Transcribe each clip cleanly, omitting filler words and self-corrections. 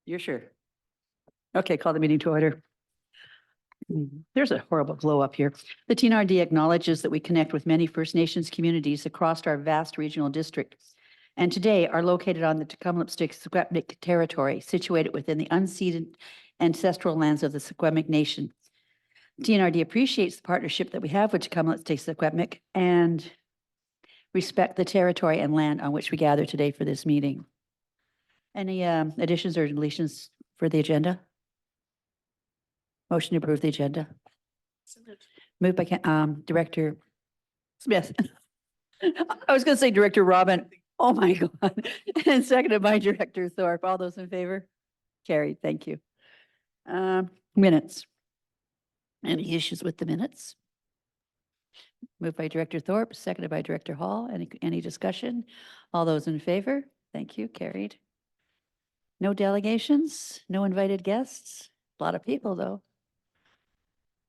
You're sure? Okay, call the meeting to order. There's a horrible glow up here. The TNRD acknowledges that we connect with many First Nations communities across our vast regional district, and today are located on the Tecumseh-Secwepemc territory, situated within the unceded ancestral lands of the Secwepemc Nation. TNRD appreciates the partnership that we have with Tecumseh-Secwepemc and respect the territory and land on which we gather today for this meeting. Any additions or deletions for the agenda? Motion to approve the agenda. Moved by Director Smith. I was going to say Director Robin. Oh my God. And seconded by Director Thorpe. All those in favor? Carried. Thank you. Minutes. Any issues with the minutes? Moved by Director Thorpe, seconded by Director Hall. Any discussion? All those in favor? Thank you. Carried. No delegations, no invited guests. A lot of people though.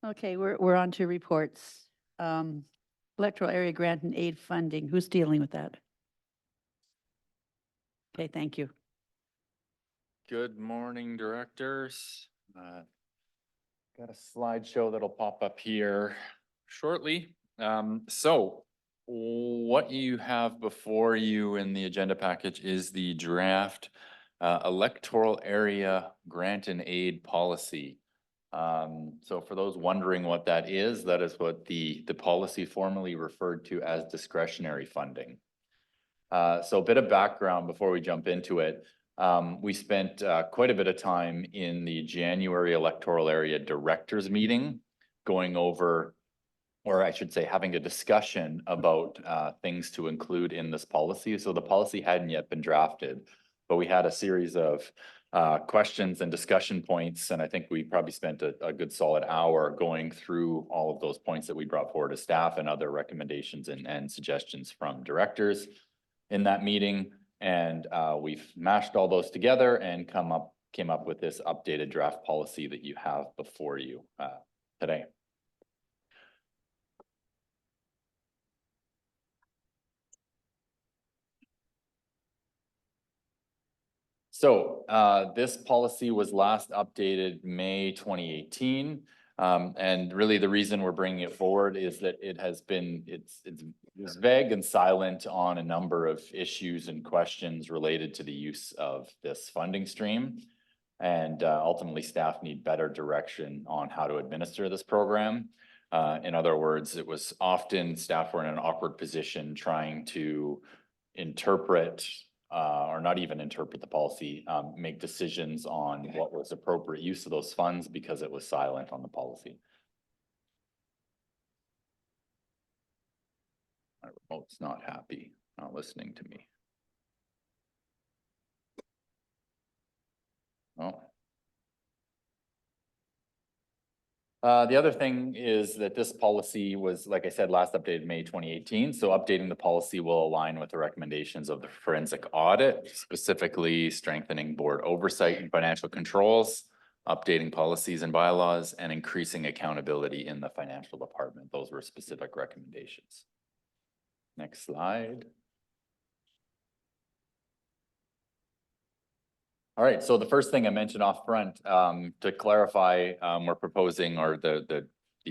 Okay, we're on to reports. Electoral area grant and aid funding. Who's dealing with that? Okay, thank you. Good morning, directors. Got a slideshow that'll pop up here shortly. So what you have before you in the agenda package is the draft electoral area grant and aid policy. So for those wondering what that is what the policy formerly referred to as discretionary funding. So a bit of background before we jump into it. We spent quite a bit of time in the January electoral area directors meeting going over, or I should say having a discussion about things to include in this policy. So the policy hadn't yet been drafted, but we had a series of questions and discussion points. And I think we probably spent a good solid hour going through all of those points that we brought forward to staff and other recommendations and suggestions from directors in that meeting. And we've mashed all those together and came up with this updated draft policy that you have before you today. So this policy was last updated May 2018. And really the reason we're bringing it forward is that it's vague and silent on a number of issues and questions related to the use of this funding stream. And ultimately staff need better direction on how to administer this program. In other words, it was often staff were in an awkward position trying to interpret or not even interpret the policy, make decisions on what was appropriate use of those funds because it was silent on the policy. My remote's not happy, not listening to me. Oh. The other thing is that this policy was, like I said, last updated May 2018. So updating the policy will align with the recommendations of the forensic audit, specifically strengthening board oversight and financial controls, updating policies and bylaws, and increasing accountability in the financial department. Those were specific recommendations. Next slide. All right, so the first thing I mentioned off front, to clarify, we're proposing, or the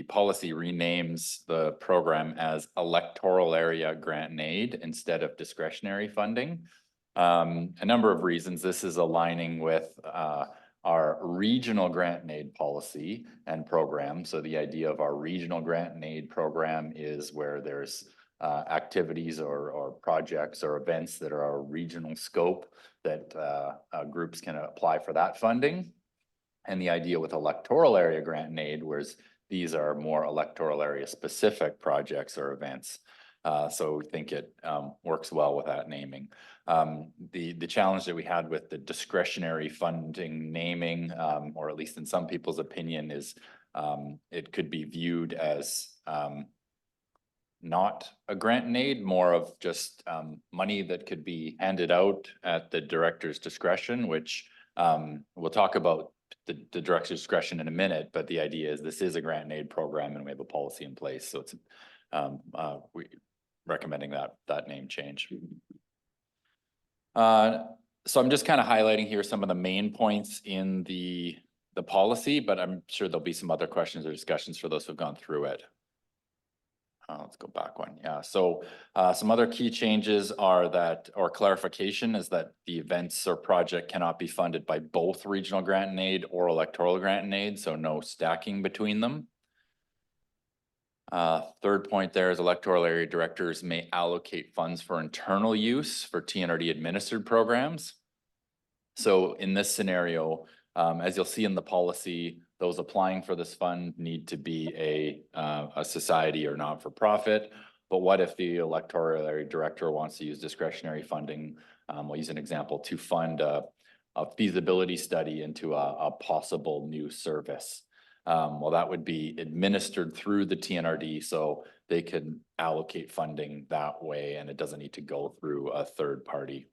policy renames the program as electoral area grant and aid instead of discretionary funding. A number of reasons. This is aligning with our regional grant and aid policy and program. So the idea of our regional grant and aid program is where there's activities or projects or events that are a regional scope that groups can apply for that funding. And the idea with electoral area grant and aid, whereas these are more electoral area specific projects or events. So we think it works well with that naming. The challenge that we had with the discretionary funding naming, or at least in some people's opinion, is it could be viewed as not a grant and aid, more of just money that could be handed out at the director's discretion, which we'll talk about the director's discretion in a minute, but the idea is this is a grant and aid program and we have a policy in place. So it's we recommending that name change. So I'm just kind of highlighting here some of the main points in the policy, but I'm sure there'll be some other questions or discussions for those who've gone through it. Let's go back one. Yeah, so some other key changes are that, or clarification is that the events or project cannot be funded by both regional grant and aid or electoral grant and aid, so no stacking between them. Third point there is electoral area directors may allocate funds for internal use for TNRD administered programs. So in this scenario, as you'll see in the policy, those applying for this fund need to be a society or not-for-profit. But what if the electoral area director wants to use discretionary funding? We'll use an example to fund a feasibility study into a possible new service. Well, that would be administered through the TNRD, so they can allocate funding that way, and it doesn't need to go through a third party.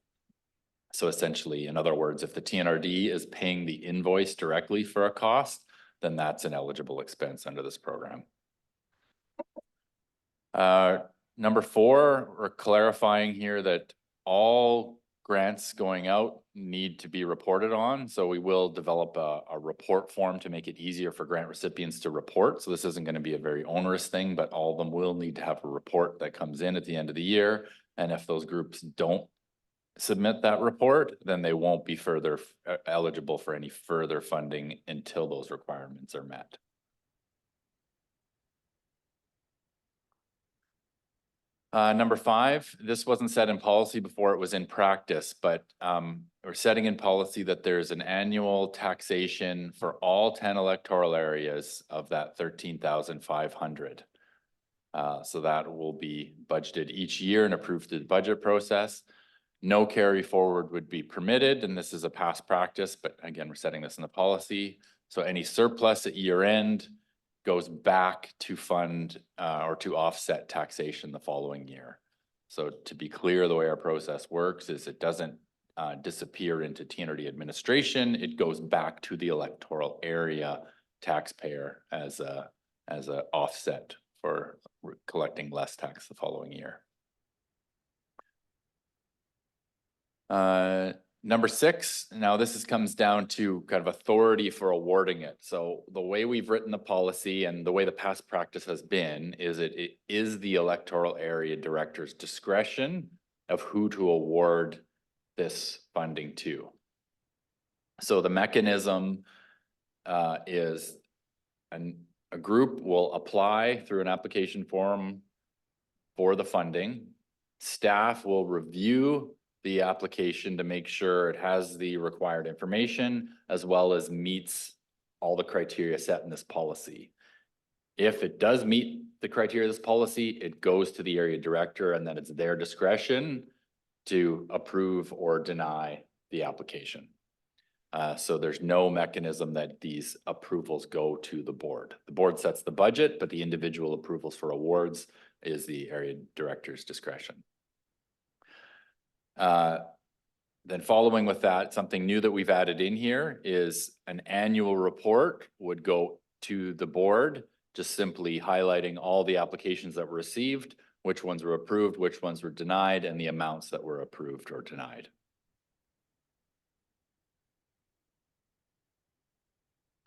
So essentially, in other words, if the TNRD is paying the invoice directly for a cost, then that's an eligible expense under this program. Number 4, we're clarifying here that all grants going out need to be reported on. So we will develop a report form to make it easier for grant recipients to report. So this isn't going to be a very onerous thing, but all of them will need to have a report that comes in at the end of the year. And if those groups don't submit that report, then they won't be further eligible for any further funding until those requirements are met. Number 5, this wasn't set in policy before, it was in practice, but we're setting in policy that there's an annual taxation for all 10 electoral areas of that 13,500. So that will be budgeted each year and approved through the budget process. No carry forward would be permitted, and this is a past practice, but again, we're setting this in the policy. So any surplus at year end goes back to fund or to offset taxation the following year. So to be clear, the way our process works is it doesn't disappear into TNRD administration. It goes back to the electoral area taxpayer as a offset for collecting less tax the following year. Number 6, now this comes down to kind of authority for awarding it. So the way we've written the policy and the way the past practice has been is it is the electoral area director's discretion of who to award this funding to. So the mechanism is a group will apply through an application form for the funding. Staff will review the application to make sure it has the required information as well as meets all the criteria set in this policy. If it does meet the criteria of this policy, it goes to the area director, and then it's their discretion to approve or deny the application. So there's no mechanism that these approvals go to the board. The board sets the budget, but the individual approvals for awards is the area director's discretion. Then following with that, something new that we've added in here is an annual report would go to the board, just simply highlighting all the applications that were received, which ones were approved, which ones were denied, and the amounts that were approved or denied.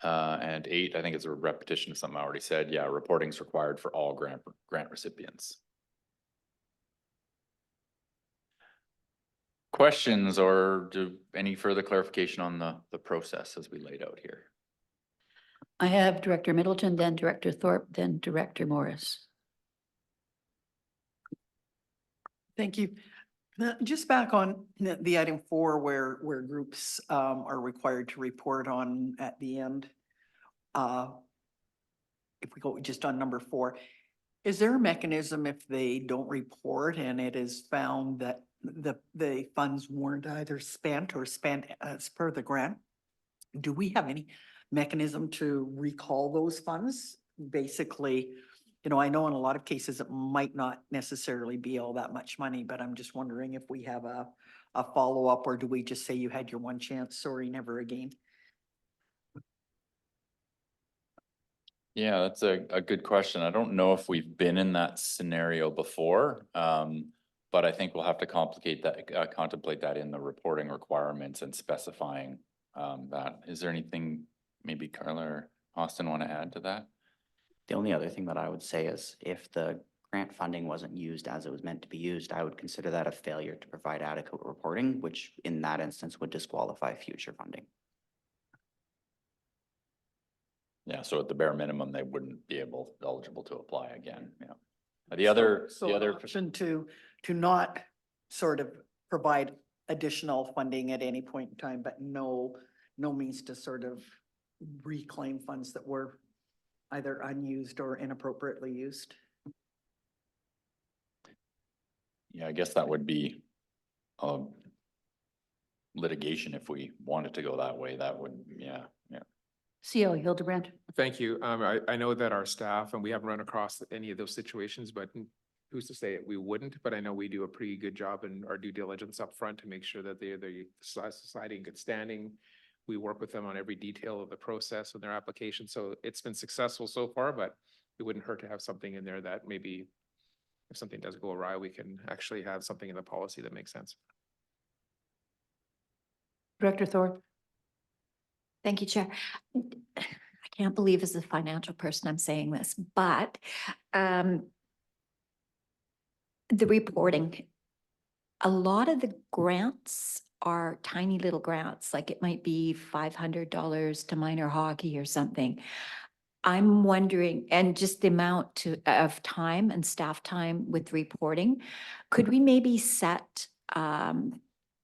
And 8, I think it's a repetition of something I already said. Yeah, reporting is required for all grant recipients. Questions or any further clarification on the process as we laid out here? I have Director Middleton, then Director Thorpe, then Director Morris. Thank you. Just back on the item 4 where groups are required to report on at the end. If we go just on number 4, is there a mechanism if they don't report and it is found that the funds weren't either spent or spent as per the grant? Do we have any mechanism to recall those funds? Basically, you know, I know in a lot of cases it might not necessarily be all that much money, but I'm just wondering if we have a follow-up, or do we just say you had your one chance, sorry, never again? Yeah, that's a good question. I don't know if we've been in that scenario before, But I think we'll have to contemplate that in the reporting requirements and specifying that. Is there anything maybe Carla or Austin want to add to that? The only other thing that I would say is if the grant funding wasn't used as it was meant to be used, I would consider that a failure to provide adequate reporting, which in that instance would disqualify future funding. Yeah, so at the bare minimum, they wouldn't be eligible to apply again, yeah. The So an other, option to not sort of provide additional funding at any point in time, but no means to sort of reclaim funds that were either unused or inappropriately used. yeah, I guess that would be litigation if we wanted to go that way, that would, yeah. CO Hildebrand. Thank you. I know that our staff, and we haven't run across any of those situations, but who's to say we wouldn't, but I know we do a pretty good job in our due diligence up front to make sure that they're the society in good standing. We work with them on every detail of the process and their application. So it's been successful so far, but it wouldn't hurt to have something in there that maybe if something does go awry, we can actually have something in the policy that makes sense. Director Thorpe. Thank you, Chair. I can't believe as a financial person I'm saying this, but the reporting, a lot of the grants are tiny little grants, like it might be $500 to minor hockey or something. I'm wondering, and just the amount of time and staff time with reporting, could we maybe set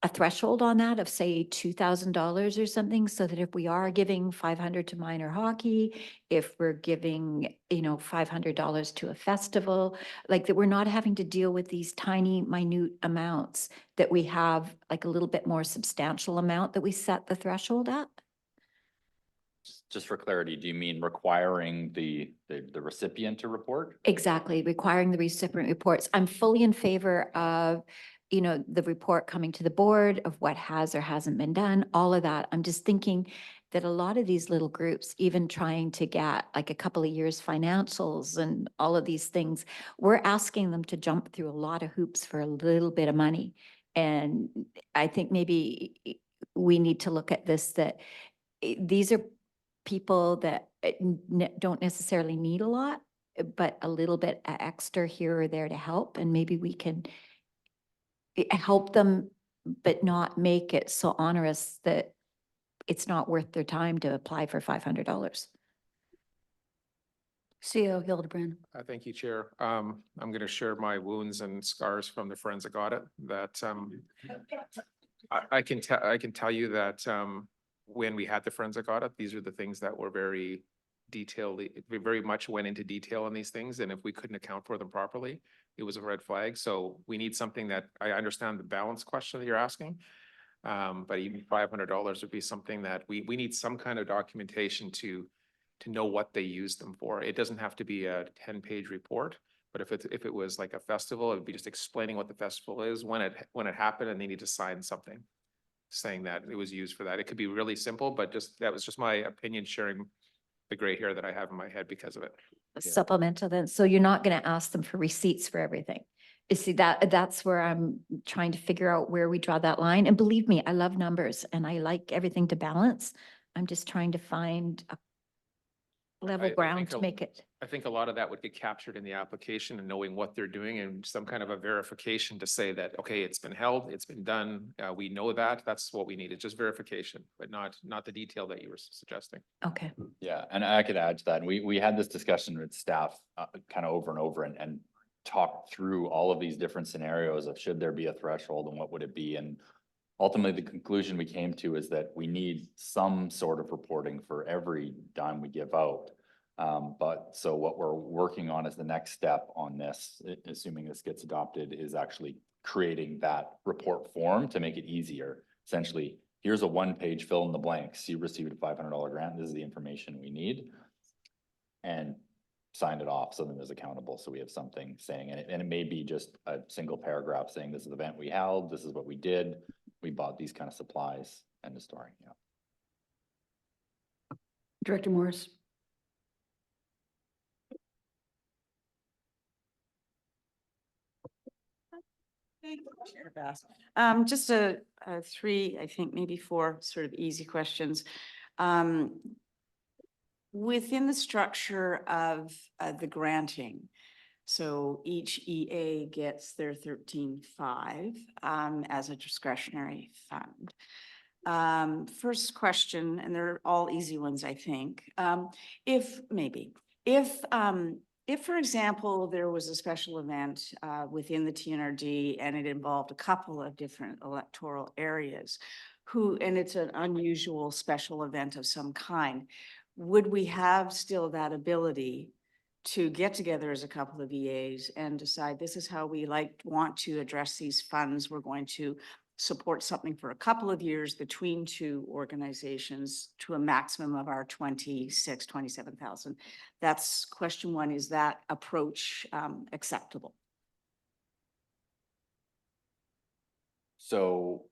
a threshold on that of say $2,000 or something, so that if we are giving 500 to minor hockey, if we're giving, $500 to a festival, like that we're not having to deal with these tiny minute amounts, that we have like a little bit more substantial amount that we set the threshold at? Just for clarity, do you mean requiring the recipient to report? Exactly, requiring the recipient reports. I'm fully in favor of, the report coming to the board of what has or hasn't been done, all of that. I'm just thinking that a lot of these little groups, even trying to get like a couple of years financials and all of these things, we're asking them to jump through a lot of hoops for a little bit of money. And I think maybe we need to look at this, that these are people that don't necessarily need a lot, but a little bit extra here or there to help. And maybe we can help them, but not make it so onerous that it's not worth their time to apply for $500. CO Hildebrand. Thank you, Chair. I'm going to share my wounds and scars from the forensic audit that I can tell you that when we had the forensic audit, these are the things that were very detailed. We very much went into detail on these things, and if we couldn't account for them properly, it was a red flag. So we need something that, I understand the balance question that you're asking, but even $500 would be something that we need some kind of documentation to know what they use them for. It doesn't have to be a 10-page report, but if it was like a festival, it would be just explaining what the festival is, when it happened, and they need to sign something saying that it was used for that. It could be really simple, but that was just my opinion, sharing the gray hair that I have in my head because of it. Supplemental then, so you're not going to ask them for receipts for everything. You see, that's where I'm trying to figure out where we draw that line. And believe me, I love numbers and I like everything to balance. I'm just trying to find a level I ground think to make it. I think a lot of that would get captured in the application and knowing what they're doing and some kind of a verification to say that, okay, it's been held, it's been done. We know that. That's what we need. It's just verification, but not the detail that you were suggesting. Okay. Yeah, and I could add to that. We had this discussion with staff kind of over and over and talked through all of these different scenarios of should there be a threshold and what would it be? And ultimately, the conclusion we came to is that we need some sort of reporting for every dime we give out. So what we're working on as the next step on this, assuming this gets adopted, is actually creating that report form to make it easier. Essentially, here's a one-page fill in the blanks. You received a $500 grant. This is the information we need. And sign it off so then it's accountable. So we have something saying, and it may be just a single paragraph saying this is the event we held, this is what we did, we bought these kind of supplies, end of story. Yeah. Director Morris. Chair Bass. Just a three, I think maybe four sort of easy questions. Within the structure of the granting, so each EA gets their 13.5 as a discretionary fund. First question, and they're all easy ones, I think. If, for example, there was a special event within the TNRD and it involved a couple of different electoral areas, and it's an unusual special event of some kind, would we have still that ability to get together as a couple of EAs and decide this is how we want to address these funds? We're going to support something for a couple of years between two organizations to a maximum of our 27,000. That's question one. Is that approach acceptable? So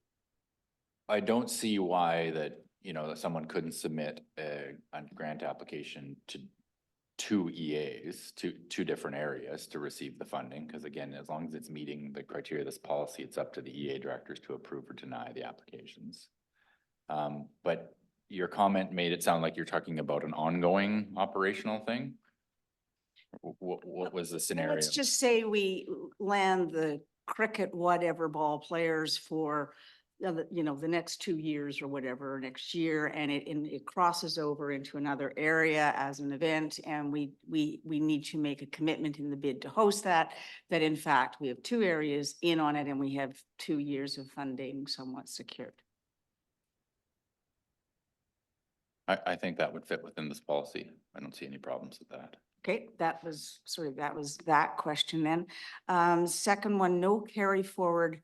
I don't see why that, that someone couldn't submit a grant application to two EAs, two different areas to receive the funding. Because again, as long as it's meeting the criteria of this policy, it's up to the EA directors to approve or deny the applications. But your comment made it sound like you're talking about an ongoing operational thing. What was the scenario? Let's just say we land the cricket whatever ball players for the next 2 years or whatever, next year, and it crosses over into another area as an event, and we need to make a commitment in the bid to host that in fact we have two areas in on it and we have 2 years of funding somewhat secured. I think that would fit within this policy. I don't see any problems with that. Okay, that was that question then. Second one, no carry forward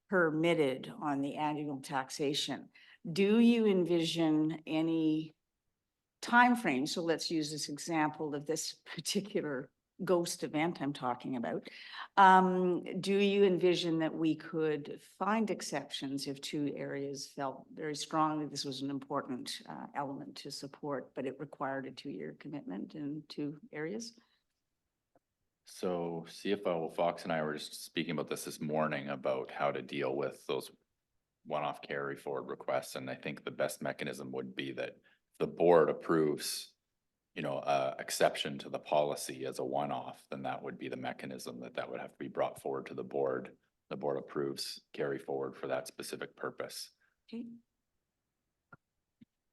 permitted on the annual taxation. Do you envision any timeframe? So let's use this example of this particular ghost event I'm talking about. Do you envision that we could find exceptions if two areas felt very strongly this was an important element to support, but it required a 2-year commitment in two areas? So CFO Fox and I were just speaking about this morning about how to deal with those one-off carry forward requests. And I think the best mechanism would be that the board approves, exception to the policy as a one-off, then that would be the mechanism that would have to be brought forward to the board. The board approves carry forward for that specific purpose. Okay.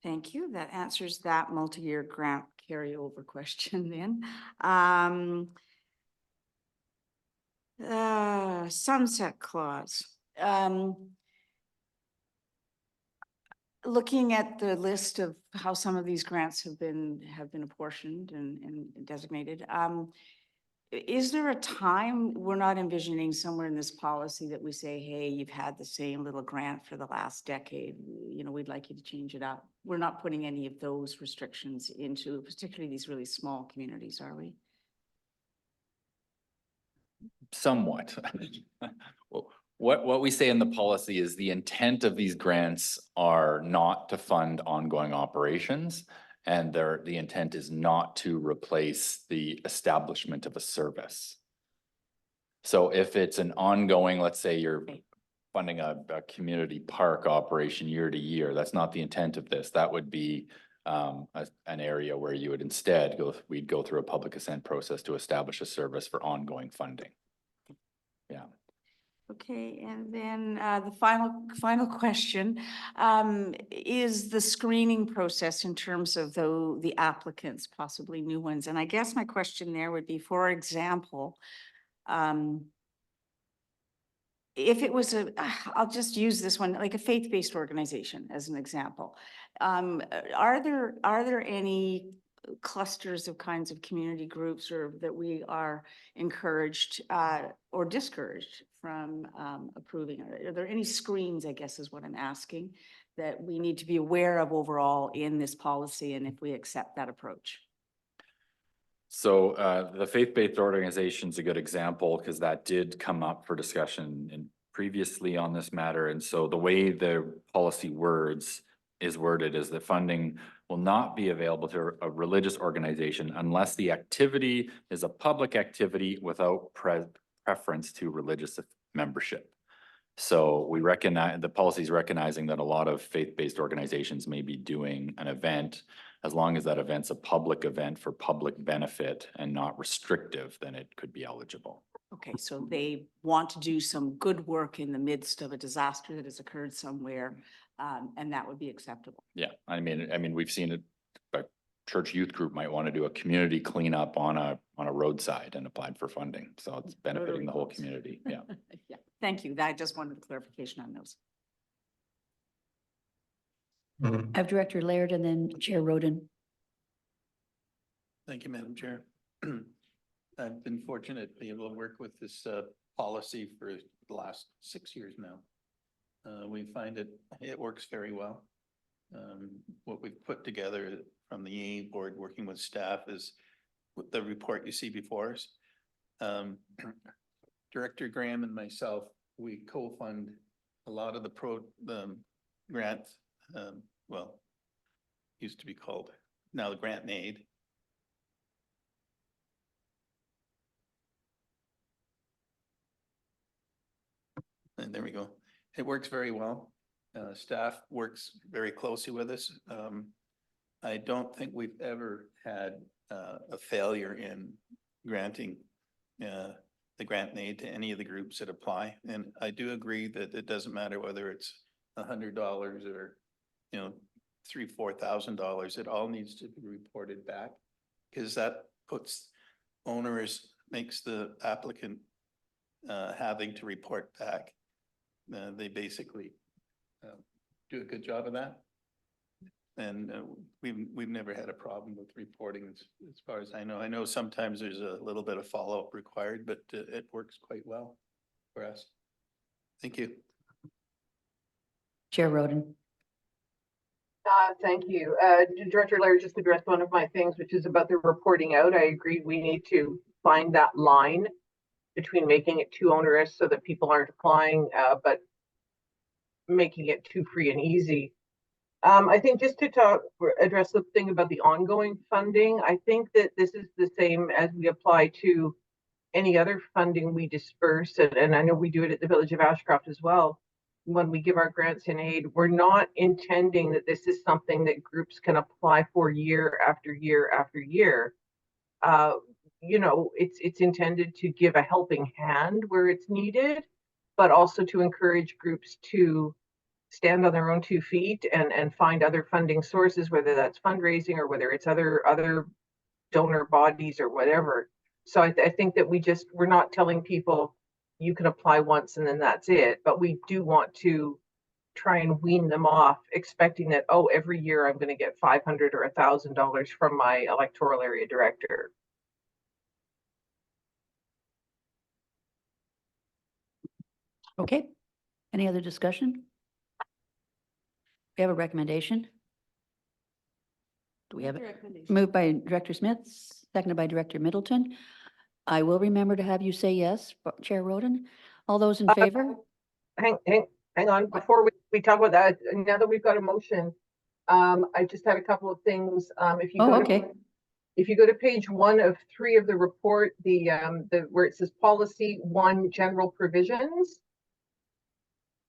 Thank you. That answers that multi-year grant carryover question then. Sunset clause. Looking at the list of how some of these grants have been apportioned and designated, is there a time we're not envisioning somewhere in this policy that we say, hey, you've had the same little grant for the last decade, we'd like you to change it up? We're not putting any of those restrictions into particularly these really small communities, are we? Somewhat. Well, what we say in the policy is the intent of these grants are not to fund ongoing operations, and the intent is not to replace the establishment of a service. So if it's an ongoing, let's say you're funding a community park operation year to year, that's not the intent of this. That would be an area where you would instead we'd go through a public assent process to establish a service for ongoing funding. Yeah. Okay, and then the final question is the screening process in terms of the applicants, possibly new ones. And I guess my question there would be, for example, if it was I'll just use this one, like a faith-based organization as an example. Are there any clusters of kinds of community groups or that we are encouraged or discouraged from approving? Are there any screens, I guess is what I'm asking, that we need to be aware of overall in this policy and if we accept that approach? So the faith-based organization is a good example because that did come up for discussion previously on this matter. And so the way the policy is worded is that funding will not be available to a religious organization unless the activity is a public activity without preference to religious membership. So we recognize, the policy is recognizing that a lot of faith-based organizations may be doing an event. As long as that event's a public event for public benefit and not restrictive, then it could be eligible. Okay, so they want to do some good work in the midst of a disaster that has occurred somewhere, and that would be acceptable. Yeah, I mean, we've seen it, a church youth group might want to do a community cleanup on a roadside and applied for funding. So it's benefiting the whole close. community. Yeah. Yeah, thank you. I just wanted clarification on those. I have Director Laird and then Chair Roden. Thank you, Madam Chair. I've been fortunate to be able to work with this policy for the last 6 years now. We find it works very well. What we've put together from the EA board, working with staff, is the report you see before us. Director Graham and myself, we co-fund a lot of the grant, well, used to be called now the grant and aid. And there we go. It works very well. Staff works very closely with us. I don't think we've ever had a failure in granting the grant and aid to any of the groups that apply. And I do agree that it doesn't matter whether it's $100 or, $3,000-4,000. It all needs to be reported back, because that puts owners, makes the applicant having to report back. They basically do a good job of that. And we've never had a problem with reporting as far as I know. I know sometimes there's a little bit of follow-up required, but it works quite well for us. Thank you. Chair Roden. Thank you. Director Laird just addressed one of my things, which is about the reporting out. I agree we need to find that line between making it too onerous so that people aren't applying, but making it too free and easy. I think just to address the thing about the ongoing funding, I think that this is the same as we apply to any other funding we disperse. And I know we do it at the Village of Ashcroft as well. When we give our grants and aid, we're not intending that this is something that groups can apply for year after year after year. It's intended to give a helping hand where it's needed, but also to encourage groups to stand on their own 2 feet and find other funding sources, whether that's fundraising or whether it's other donor bodies or whatever. So I think that we're not telling people you can apply once and then that's it, but we do want to try and wean them off, expecting that, oh, every year I'm going to get $500 or $1,000 from my electoral area director. Okay. Any other discussion? We have a recommendation. Do we have it? Moved by Director Smith, seconded by Director Middleton. I will remember to have you say yes, Chair Roden. All those in favor? Hang on, before we talk about that, now that we've got a motion, I just had a couple of things. If you Oh, go to okay. If you go to page 1 of 3 of the report, where it says policy 1 general provisions.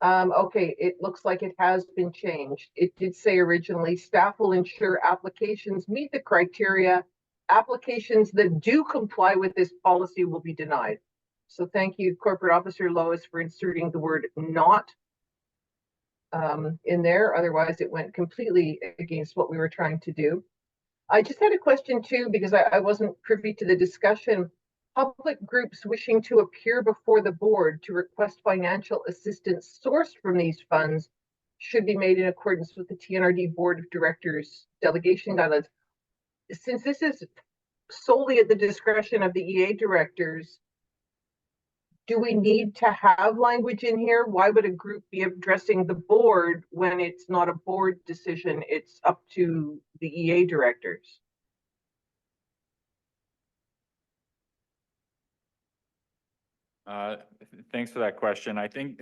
Okay, it looks like it has been changed. It did say originally, staff will ensure applications meet the criteria. Applications that do comply with this policy will be denied. So thank you, Corporate Officer Lois, for inserting the word not in there. Otherwise, it went completely against what we were trying to do. I just had a question too, because I wasn't privy to the discussion. Public groups wishing to appear before the board to request financial assistance sourced from these funds should be made in accordance with the TNRD Board of Directors delegation guidelines. Since this is solely at the discretion of the EA directors, do we need to have language in here? Why would a group be addressing the board when it's not a board decision? It's up to the EA directors. Thanks for that question. I think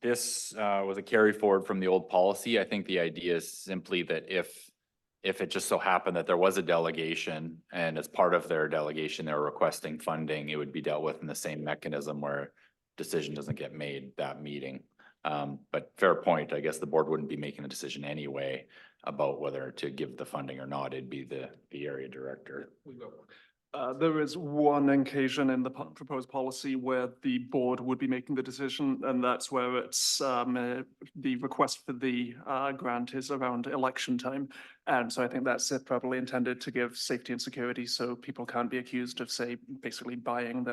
this was a carry forward from the old policy. I think the idea is simply that if it just so happened that there was a delegation and as part of their delegation, they were requesting funding, it would be dealt with in the same mechanism where decision doesn't get made that meeting. But fair point, I guess the board wouldn't be making a decision anyway about whether to give the funding or not. It'd be the area director. There is one occasion in the proposed policy where the board would be making the decision, and that's where it's the request for the grant is around election time. And so I think that's probably intended to give safety and security, so people can't be accused of, say, basically buying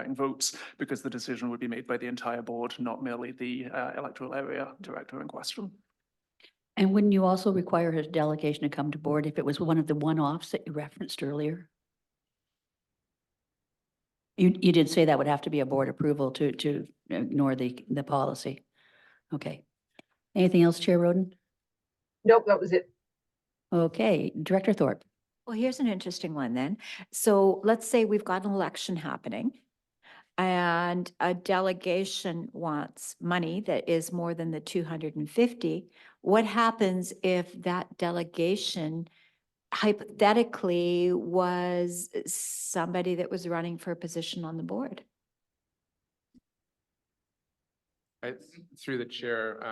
votes, because the decision would be made by the entire board, not merely the electoral area director in question. And wouldn't you also require a delegation to come to board if it was one of the one-offs that you referenced earlier? You did say that would have to be a board approval to ignore the policy. Okay. Anything else, Chair Roden? Nope, that was it. Okay, Director Thorpe. Well, here's an interesting one then. So let's say we've got an election happening and a delegation wants money that is more than the 250. What happens if that delegation hypothetically was somebody that was running for a position on the board? Through the chair,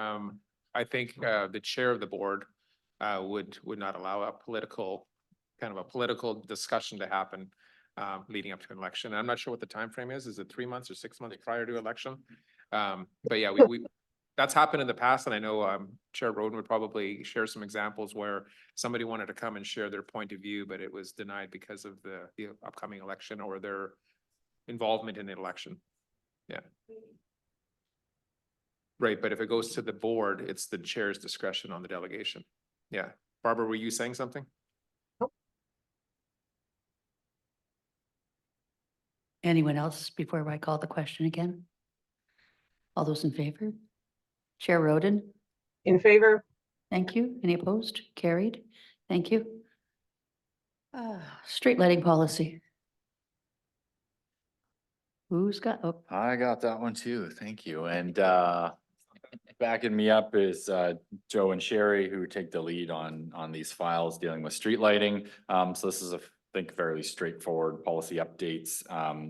I think the chair of the board would not allow a political discussion to happen leading up to an election. I'm not sure what the time frame is. Is it 3 months or 6 months prior to election? But yeah, we that's happened in the past, and I know Chair Roden would probably share some examples where somebody wanted to come and share their point of view, but it was denied because of the upcoming election or their involvement in the election. Yeah. Right, but if it goes to the board, it's the chair's discretion on the delegation. Yeah. Barbara, were you saying something? Anyone else before I call the question again? All those in favor? Chair Roden? In favor? Thank you. Any opposed? Carried. Thank you. Street lighting policy. Who's got, oh, I got that one too. Thank you. And backing me up is Joe and Sherry, who take the lead on these files dealing with street lighting. So this is I think fairly straightforward policy updates.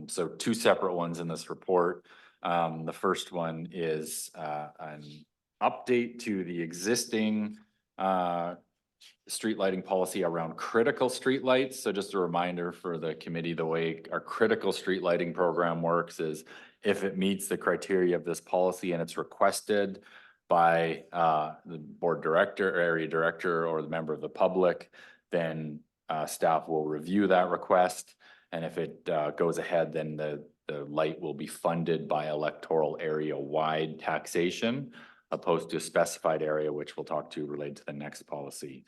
So two separate ones in this report. The first one is an update to the existing street lighting policy around critical street lights. So just a reminder for the committee, the way our critical street lighting program works is if it meets the criteria of this policy and it's requested by the board director, or area director, or the member of the public, then staff will review that request. And if it goes ahead, then the light will be funded by electoral area wide taxation, opposed to a specified area, which we'll talk to related to the next policy.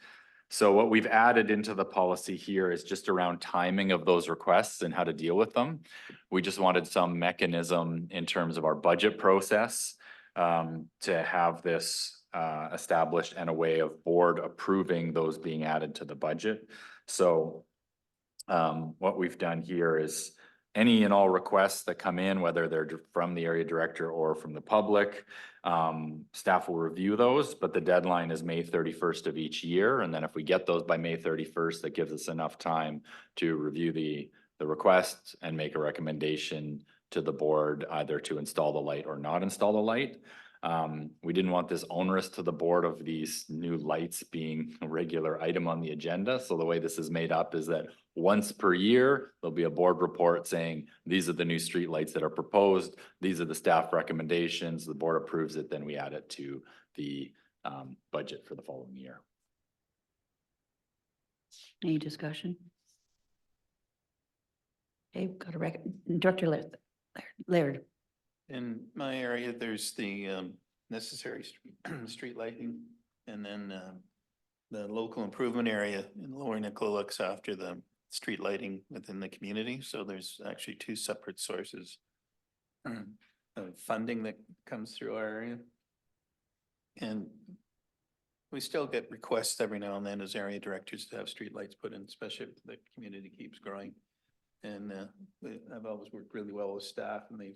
So what we've added into the policy here is just around timing of those requests and how to deal with them. We just wanted some mechanism in terms of our budget process to have this established and a way of board approving those being added to the budget. So what we've done here is any and all requests that come in, whether they're from the area director or from the public, staff will review those, but the deadline is May 31st of each year. And then if we get those by May 31st, that gives us enough time to review the request and make a recommendation to the board either to install the light or not install the light. We didn't want this onerous to the board of these new lights being a regular item on the agenda. So the way this is made up is that once per year, there'll be a board report saying, these are the new street lights that are proposed. These are the staff recommendations. The board approves it, then we add it to the budget for the following year. any discussion? Okay, got a Director Laird. In my area, there's the necessary street lighting, and then the local improvement area in Lower Nicola looks after the street lighting within the community. So there's actually two separate sources of funding that comes through our area. And we still get requests every now and then as area directors to have street lights put in, especially if the community keeps growing. And I've always worked really well with staff, and they've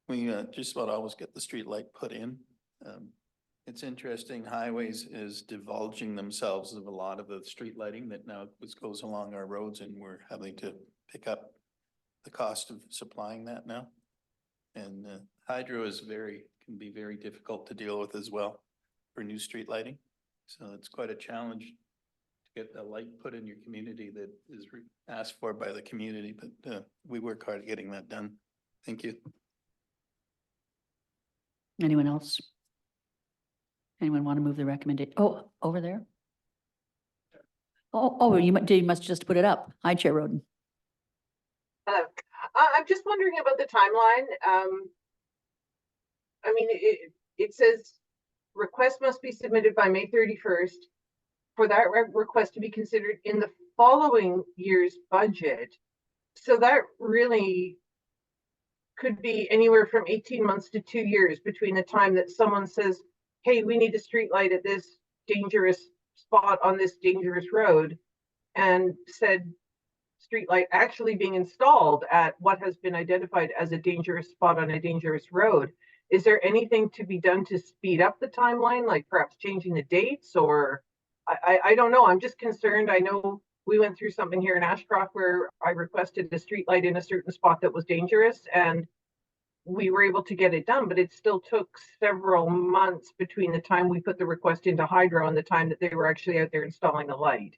we just about always get the street light put in. It's interesting, highways is divulging themselves of a lot of the street lighting that now goes along our roads, and we're having to pick up the cost of supplying that now. And hydro is can be very difficult to deal with as well for new street lighting. So it's quite a challenge to get a light put in your community that is asked for by the community, but we work hard at getting that done. Thank you. Anyone else? Anyone want to move the recommendation? Oh, over there? Oh, you must just put it up. Hi, Chair Roden. I'm just wondering about the timeline. I mean, it says request must be submitted by May 31st for that request to be considered in the following year's budget. So that really could be anywhere from 18 months to 2 years between the time that someone says, hey, we need a street light at this dangerous spot on this dangerous road, and said street light actually being installed at what has been identified as a dangerous spot on a dangerous road. Is there anything to be done to speed up the timeline, like perhaps changing the dates, or I don't know. I'm just concerned. I know we went through something here in Ashcroft where I requested a street light in a certain spot that was dangerous, and we were able to get it done, but it still took several months between the time we put the request into hydro and the time that they were actually out there installing the light.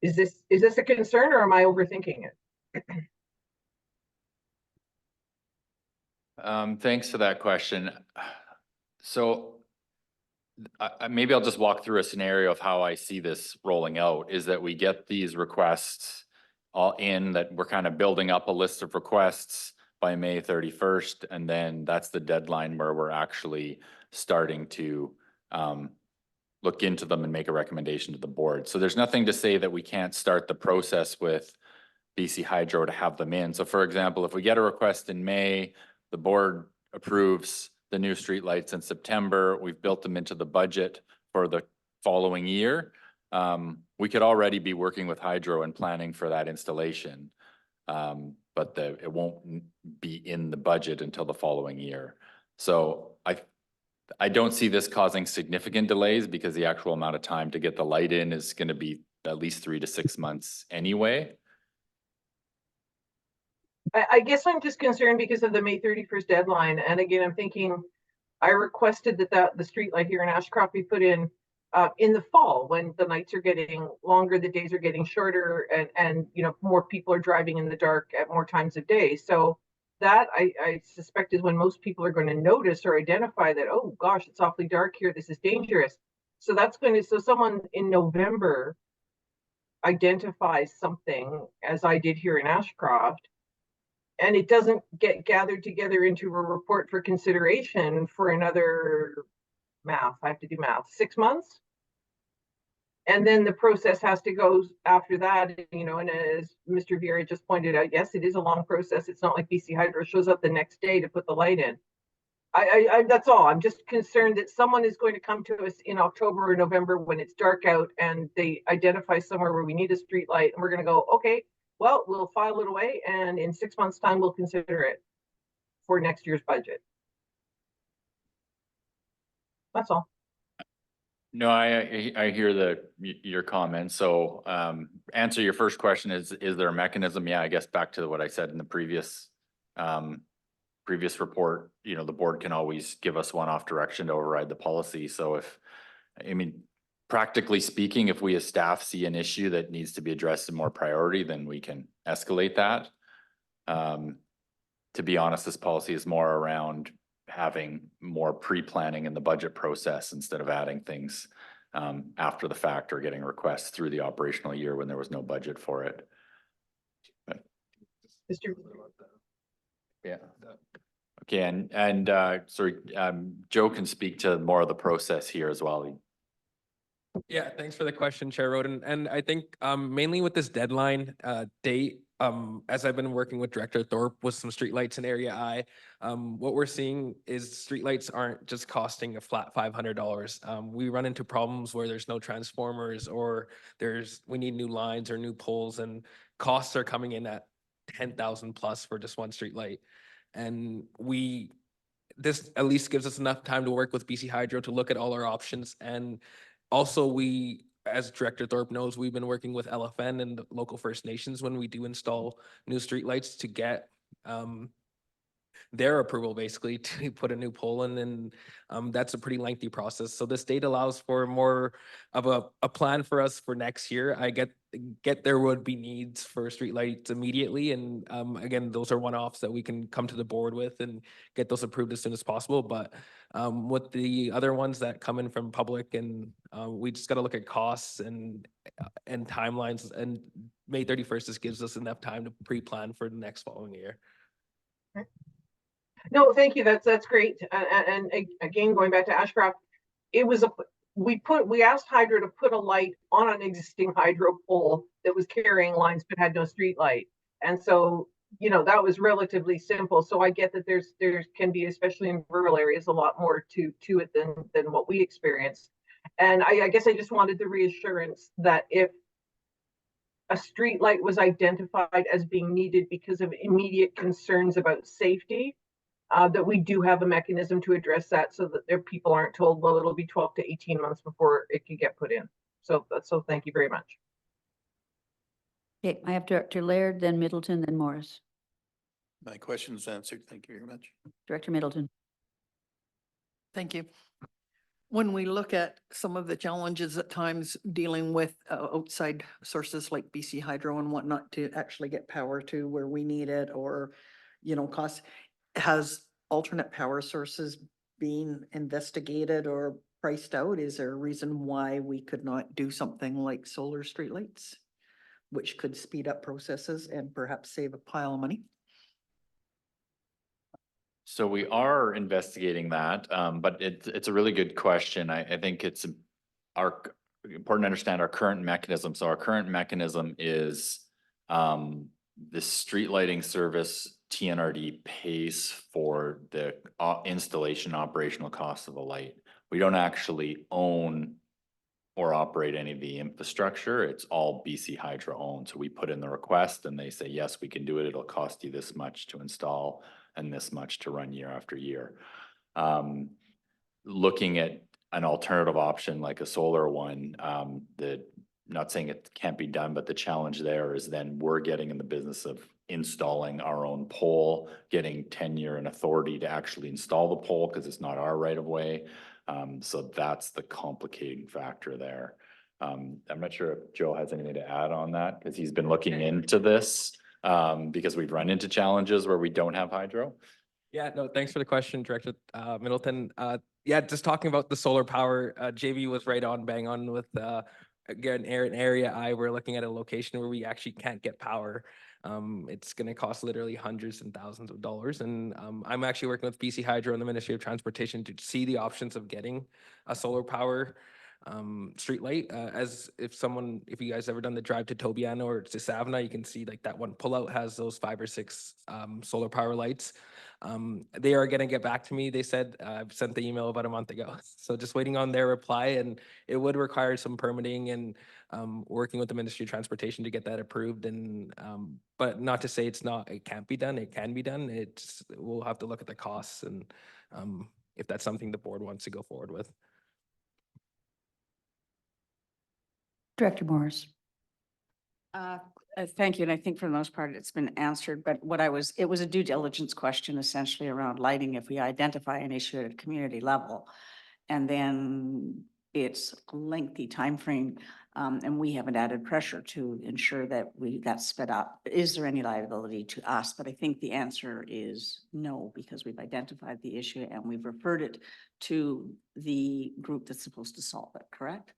Is this a concern, or am I overthinking it? Thanks for that question. So maybe I'll just walk through a scenario of how I see this rolling out, is that we get these requests all in, that we're kind of building up a list of requests by May 31st. And then that's the deadline where we're actually starting to look into them and make a recommendation to the board. So there's nothing to say that we can't start the process with BC Hydro to have them in. So for example, if we get a request in May, the board approves the new streetlights in September, we've built them into the budget for the following year. We could already be working with Hydro and planning for that installation. But it won't be in the budget until the following year. So I don't see this causing significant delays, because the actual amount of time to get the light in is going to be at least 3 to 6 months anyway. I guess I'm just concerned because of the May 31st deadline. And again, I'm thinking, I requested that the street light here in Ashcroft be put in the fall, when the nights are getting longer, the days are getting shorter, and you know, more people are driving in the dark at more times of day. So that I suspect is when most people are going to notice or identify that, oh gosh, it's awfully dark here, this is dangerous. So that's so someone in November identifies something, as I did here in Ashcroft, and it doesn't get gathered together into a report for consideration for another I have to do math, 6 months. And then the process has to go after that, you know, and as Mr. Vieira just pointed out, yes, it is a long process. It's not like BC Hydro shows up the next day to put the light in. That's all. I'm just concerned that someone is going to come to us in October or November when it's dark out, and they identify somewhere where we need a street light, and we're going to go, okay, well, we'll file it away, and in 6 months' time, we'll consider it for next year's budget. That's all. No, I hear your comments. So answer your first question, is there a mechanism? Yeah, I guess back to what I said in the previous report, you know, the board can always give us one-off direction to override the policy. So practically speaking, if we as staff see an issue that needs to be addressed in more priority, then we can escalate that. To be honest, this policy is more around having more pre-planning in the budget process instead of adding things after the fact, or getting requests through the operational year when there was no budget for it. But, yeah. Okay, and sorry, Joe can speak to more of the process here as well. Yeah, thanks for the question, Chair Roden. And I think mainly with this deadline date, as I've been working with Director Thorpe with some streetlights in Area I, what we're seeing is streetlights aren't just costing a flat $500. We run into problems where there's no transformers, or we need new lines or new poles, and costs are coming in at 10,000 plus for just one streetlight. And this at least gives us enough time to work with BC Hydro to look at all our options. And also, we as Director Thorpe knows, we've been working with LFN and the local First Nations when we do install new streetlights to get their approval basically to put a new pole in, and that's a pretty lengthy process. So this date allows for more of a plan for us for next year. I get there would be needs for streetlights immediately, and again, those are one-offs that we can come to the board with and get those approved as soon as possible. But with the other ones that come in from public, and we just got to look at costs and timelines. And May 31st just gives us enough time to pre-plan for the next following year. No, thank you. That's great. And again, going back to Ashcroft, it was we asked Hydro to put a light on an existing hydro pole that was carrying lines but had no street light. And so, you know, that was relatively simple. So I get that there can be, especially in rural areas, a lot more to it than what we experienced. And I guess I just wanted the reassurance that if a street light was identified as being needed because of immediate concerns about safety, that we do have a mechanism to address that so that their people aren't told, well, it'll be 12 to 18 months before it can get put in. So thank you very much. Okay, I have Director Laird, then Middleton, then Morris. My question's answered. Thank you very much. Director Middleton. Thank you. When we look at some of the challenges at times dealing with outside sources like BC Hydro and whatnot to actually get power to where we need it, or, you know, cost, has alternate power sources been investigated or priced out? Is there a reason why we could not do something like solar streetlights, which could speed up processes and perhaps save a pile of money? So we are investigating that, but it's a really good question. I think it's important to understand our current mechanism. So our current mechanism is the street lighting service. TNRD pays for the installation operational costs of the light. We don't actually own or operate any of the infrastructure. It's all BC Hydro owned. So we put in the request and they say, yes, we can do it. It'll cost you this much to install and this much to run year after year. Looking at an alternative option like a solar one, not saying it can't be done, but the challenge there is then we're getting in the business of installing our own pole, getting tenure and authority to actually install the pole because it's not our right of way. So that's the complicating factor there. I'm not sure if Joe has anything to add on that because he's been looking into this because we've run into challenges where we don't have hydro. Yeah, no, thanks for the question, Director Middleton. Yeah, just talking about the solar power, JV was right on, bang on with again, area I, we're looking at a location where we actually can't get power. It's going to cost literally hundreds and thousands of dollars. And I'm actually working with BC Hydro and the Ministry of Transportation to see the options of getting a solar power streetlight. As if you guys ever done the drive to Tobiano or to Savna, you can see like that one pullout has those 5 or 6 solar power lights. They are going to get back to me. They said I've sent the email about a month ago. So just waiting on their reply, and it would require some permitting and working with the Ministry of Transportation to get that approved. And but not to say it can't be done. It can be done. We'll have to look at the costs and if that's something the board wants to go forward with. Director Morris. Thank you. And I think for the most part, it's been answered, but it was a due diligence question essentially around lighting. If we identify an issue at a community level, and then it's a lengthy timeframe, and we have an added pressure to ensure that that's sped up. Is there any liability to us? But I think the answer is no, because we've identified the issue and we've referred it to the group that's supposed to solve it, correct?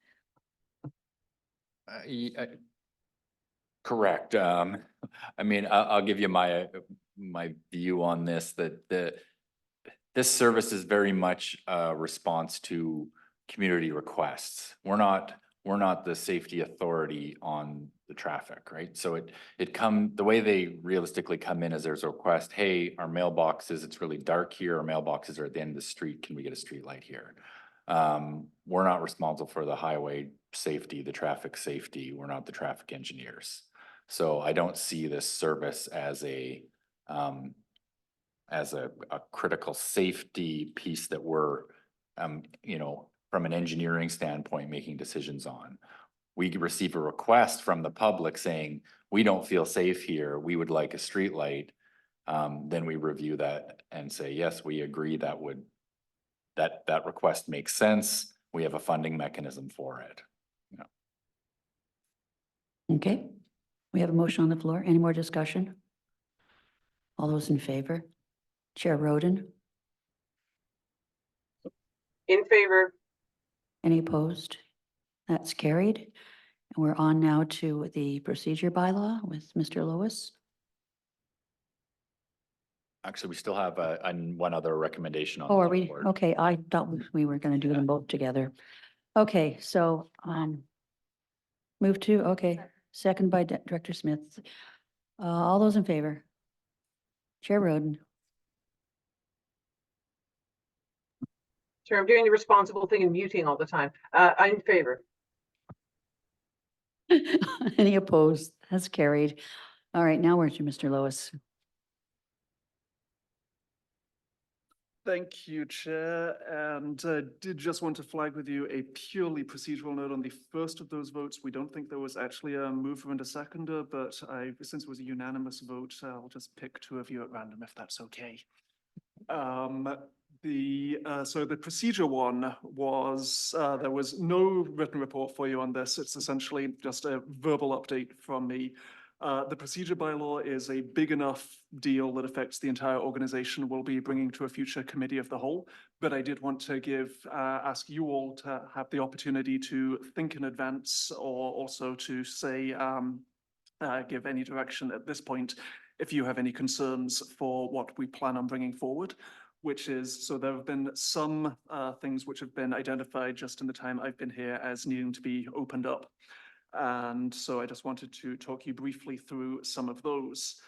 Correct. I mean, I'll give you my view on this, that this service is very much a response to community requests. We're not the safety authority on the traffic, right? So the way they realistically come in is there's a request, hey, our mailboxes, it's really dark here, our mailboxes are at the end of the street, can we get a street light here? We're not responsible for the highway safety, the traffic safety. We're not the traffic engineers. So I don't see this service as a critical safety piece that we're, from an engineering standpoint, making decisions on. we receive a request from the public saying, we don't feel safe here, we would like a street light, then we review that and say, yes, we agree that request makes sense. We have a funding mechanism for it. Okay, we have a motion on the floor. Any more discussion? All those in favor? Chair Roden, In favor. any opposed? That's carried. And we're on now to the procedure bylaw with Mr. Lewis. Actually, we still have one other recommendation on. Oh, are the we? board. Okay, I thought we were gonna do them both together. Okay, so, move to, okay, second by Director Smith. All those in favor? Chair Roden, Sure, I'm doing the responsible thing and muting all the time. I'm in favor. any opposed? That's carried. All right, now where's your Mr. Lewis? Thank you, Chair, and did just want to flag with you a purely procedural note on the first of those votes. We don't think there was actually a mover and a seconder, but since it was a unanimous vote, I'll just pick two of you at random if that's okay. So the procedure one was, there was no written report for you on this. It's essentially just a verbal update from me. The procedure bylaw is a big enough deal that affects the entire organization. We'll be bringing to a future committee of the whole, but I did want to ask you all to have the opportunity to think in advance, or also to say, give any direction at this point if you have any concerns for what we plan on bringing forward. Which is, so there have been some things which have been identified just in the time I've been here as needing to be opened up. And so I just wanted to talk you briefly through some of those.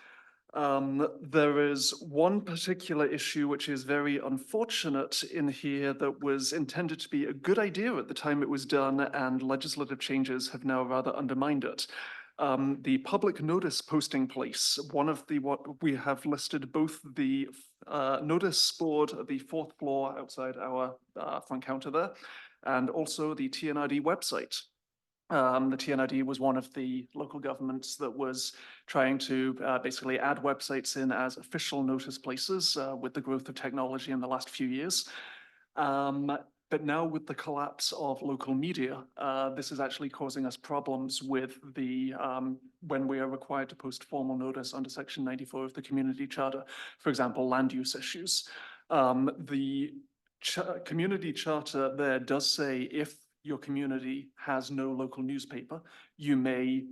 There is one particular issue which is very unfortunate in here that was intended to be a good idea at the time it was done, and legislative changes have now rather undermined it. The public notice posting place, what we have listed both the notice board at the fourth floor outside our front counter there, and also the TNRD website. The TNRD was one of the local governments that was trying to basically add websites in as official notice places with the growth of technology in the last few years. But now with the collapse of local media, this is actually causing us problems with the when we are required to post formal notice under Section 94 of the Community Charter, for example, land use issues. The Community Charter there does say if your community has no local newspaper, you may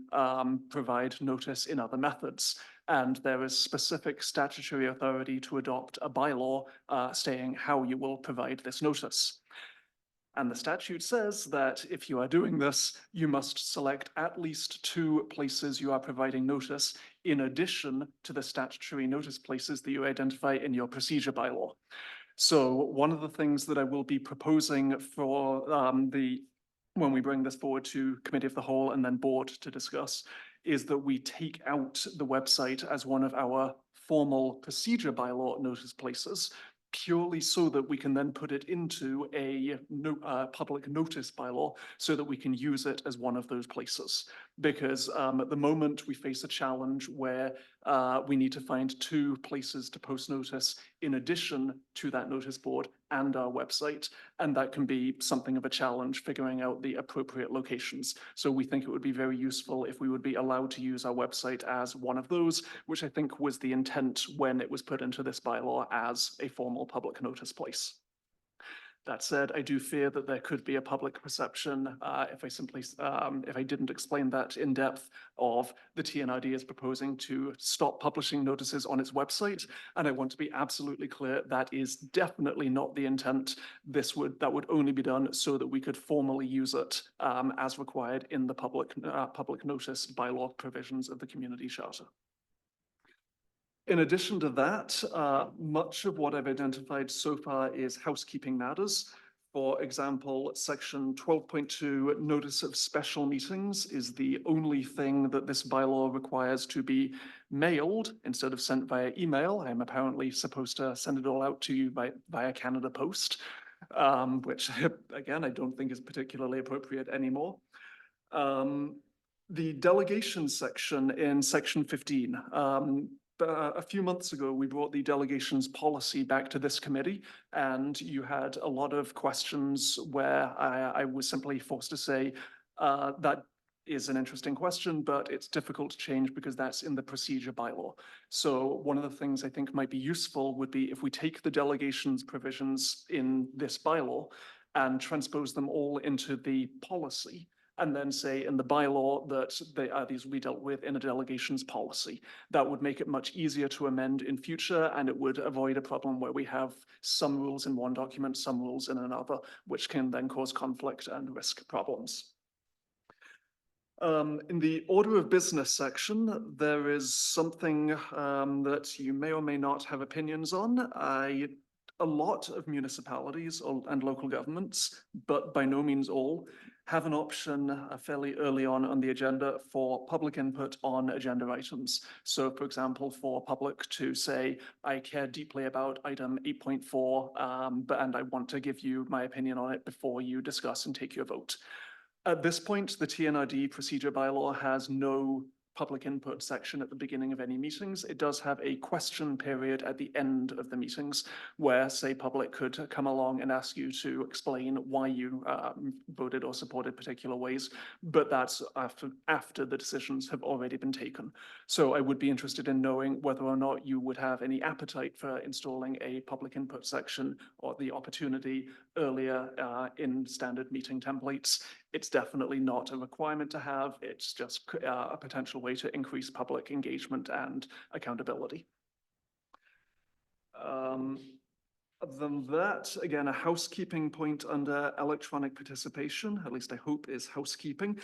provide notice in other methods. And there is specific statutory authority to adopt a bylaw stating how you will provide this notice. And the statute says that if you are doing this, you must select at least 2 places you are providing notice in addition to the statutory notice places that you identify in your procedure bylaw. So one of the things that I will be proposing for when we bring this forward to Committee of the Whole and then Board to discuss is that we take out the website as one of our formal procedure bylaw notice places, purely so that we can then put it into a public notice bylaw so that we can use it as one of those places. Because at the moment we face a challenge where we need to find 2 places to post notice in addition to that notice board and our website. And that can be something of a challenge figuring out the appropriate locations. So we think it would be very useful if we would be allowed to use our website as one of those, which I think was the intent when it was put into this bylaw as a formal public notice place. That said, I do fear that there could be a public perception, if I didn't explain that in depth, of the TNRD is proposing to stop publishing notices on its website. And I want to be absolutely clear, that is definitely not the intent. That would only be done so that we could formally use it as required in the public notice bylaw provisions of the Community Charter. In addition to that, much of what I've identified so far is housekeeping matters. For example, Section 12.2, Notice of Special Meetings, is the only thing that this bylaw requires to be mailed instead of sent via email. I'm apparently supposed to send it all out to you via Canada Post, which again, I don't think is particularly appropriate anymore. The delegation section in section 15. A few months ago, we brought the delegations policy back to this committee, and you had a lot of questions where I was simply forced to say, that is an interesting question, but it's difficult to change because that's in the procedure bylaw. So one of the things I think might be useful would be if we take the delegations provisions in this bylaw and transpose them all into the policy, and then say in the bylaw that these will be dealt with in a delegations policy. That would make it much easier to amend in future, and it would avoid a problem where we have some rules in one document, some rules in another, which can then cause conflict and risk problems. In the order of business section, there is something that you may or may not have opinions on. A lot of municipalities and local governments, but by no means all, have an option fairly early on the agenda for public input on agenda items. So for example, for public to say, I care deeply about item 8.4, and I want to give you my opinion on it before you discuss and take your vote. At this point, the TNRD procedure bylaw has no public input section at the beginning of any meetings. It does have a question period at the end of the meetings where, say, public could come along and ask you to explain why you voted or supported particular ways, but that's after the decisions have already been taken. So I would be interested in knowing whether or not you would have any appetite for installing a public input section or the opportunity earlier in standard meeting templates. It's definitely not a requirement to have. It's just a potential way to increase public engagement and accountability. Other than that, again, a housekeeping point under electronic participation, at least I hope is housekeeping.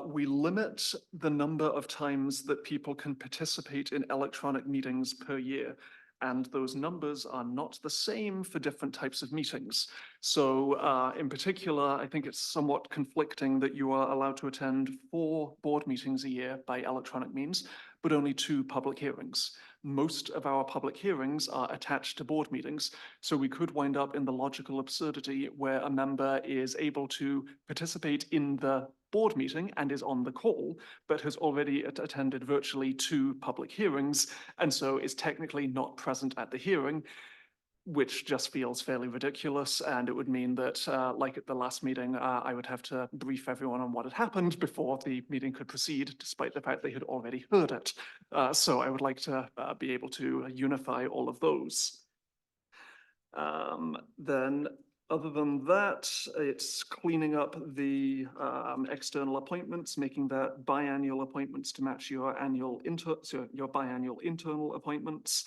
We limit the number of times that people can participate in electronic meetings per year. And those numbers are not the same for different types of meetings. So in particular, I think it's somewhat conflicting that you are allowed to attend 4 board meetings a year by electronic means, but only 2 public hearings. Most of our public hearings are attached to board meetings, so we could wind up in the logical absurdity where a member is able to participate in the board meeting and is on the call, but has already attended virtually 2 public hearings, and so is technically not present at the hearing, which just feels fairly ridiculous. And it would mean that, like at the last meeting, I would have to brief everyone on what had happened before the meeting could proceed, despite the fact they had already heard it. So I would like to be able to unify all of those. Then other than that, it's cleaning up the external appointments, making that biannual appointments to match your your biannual internal appointments.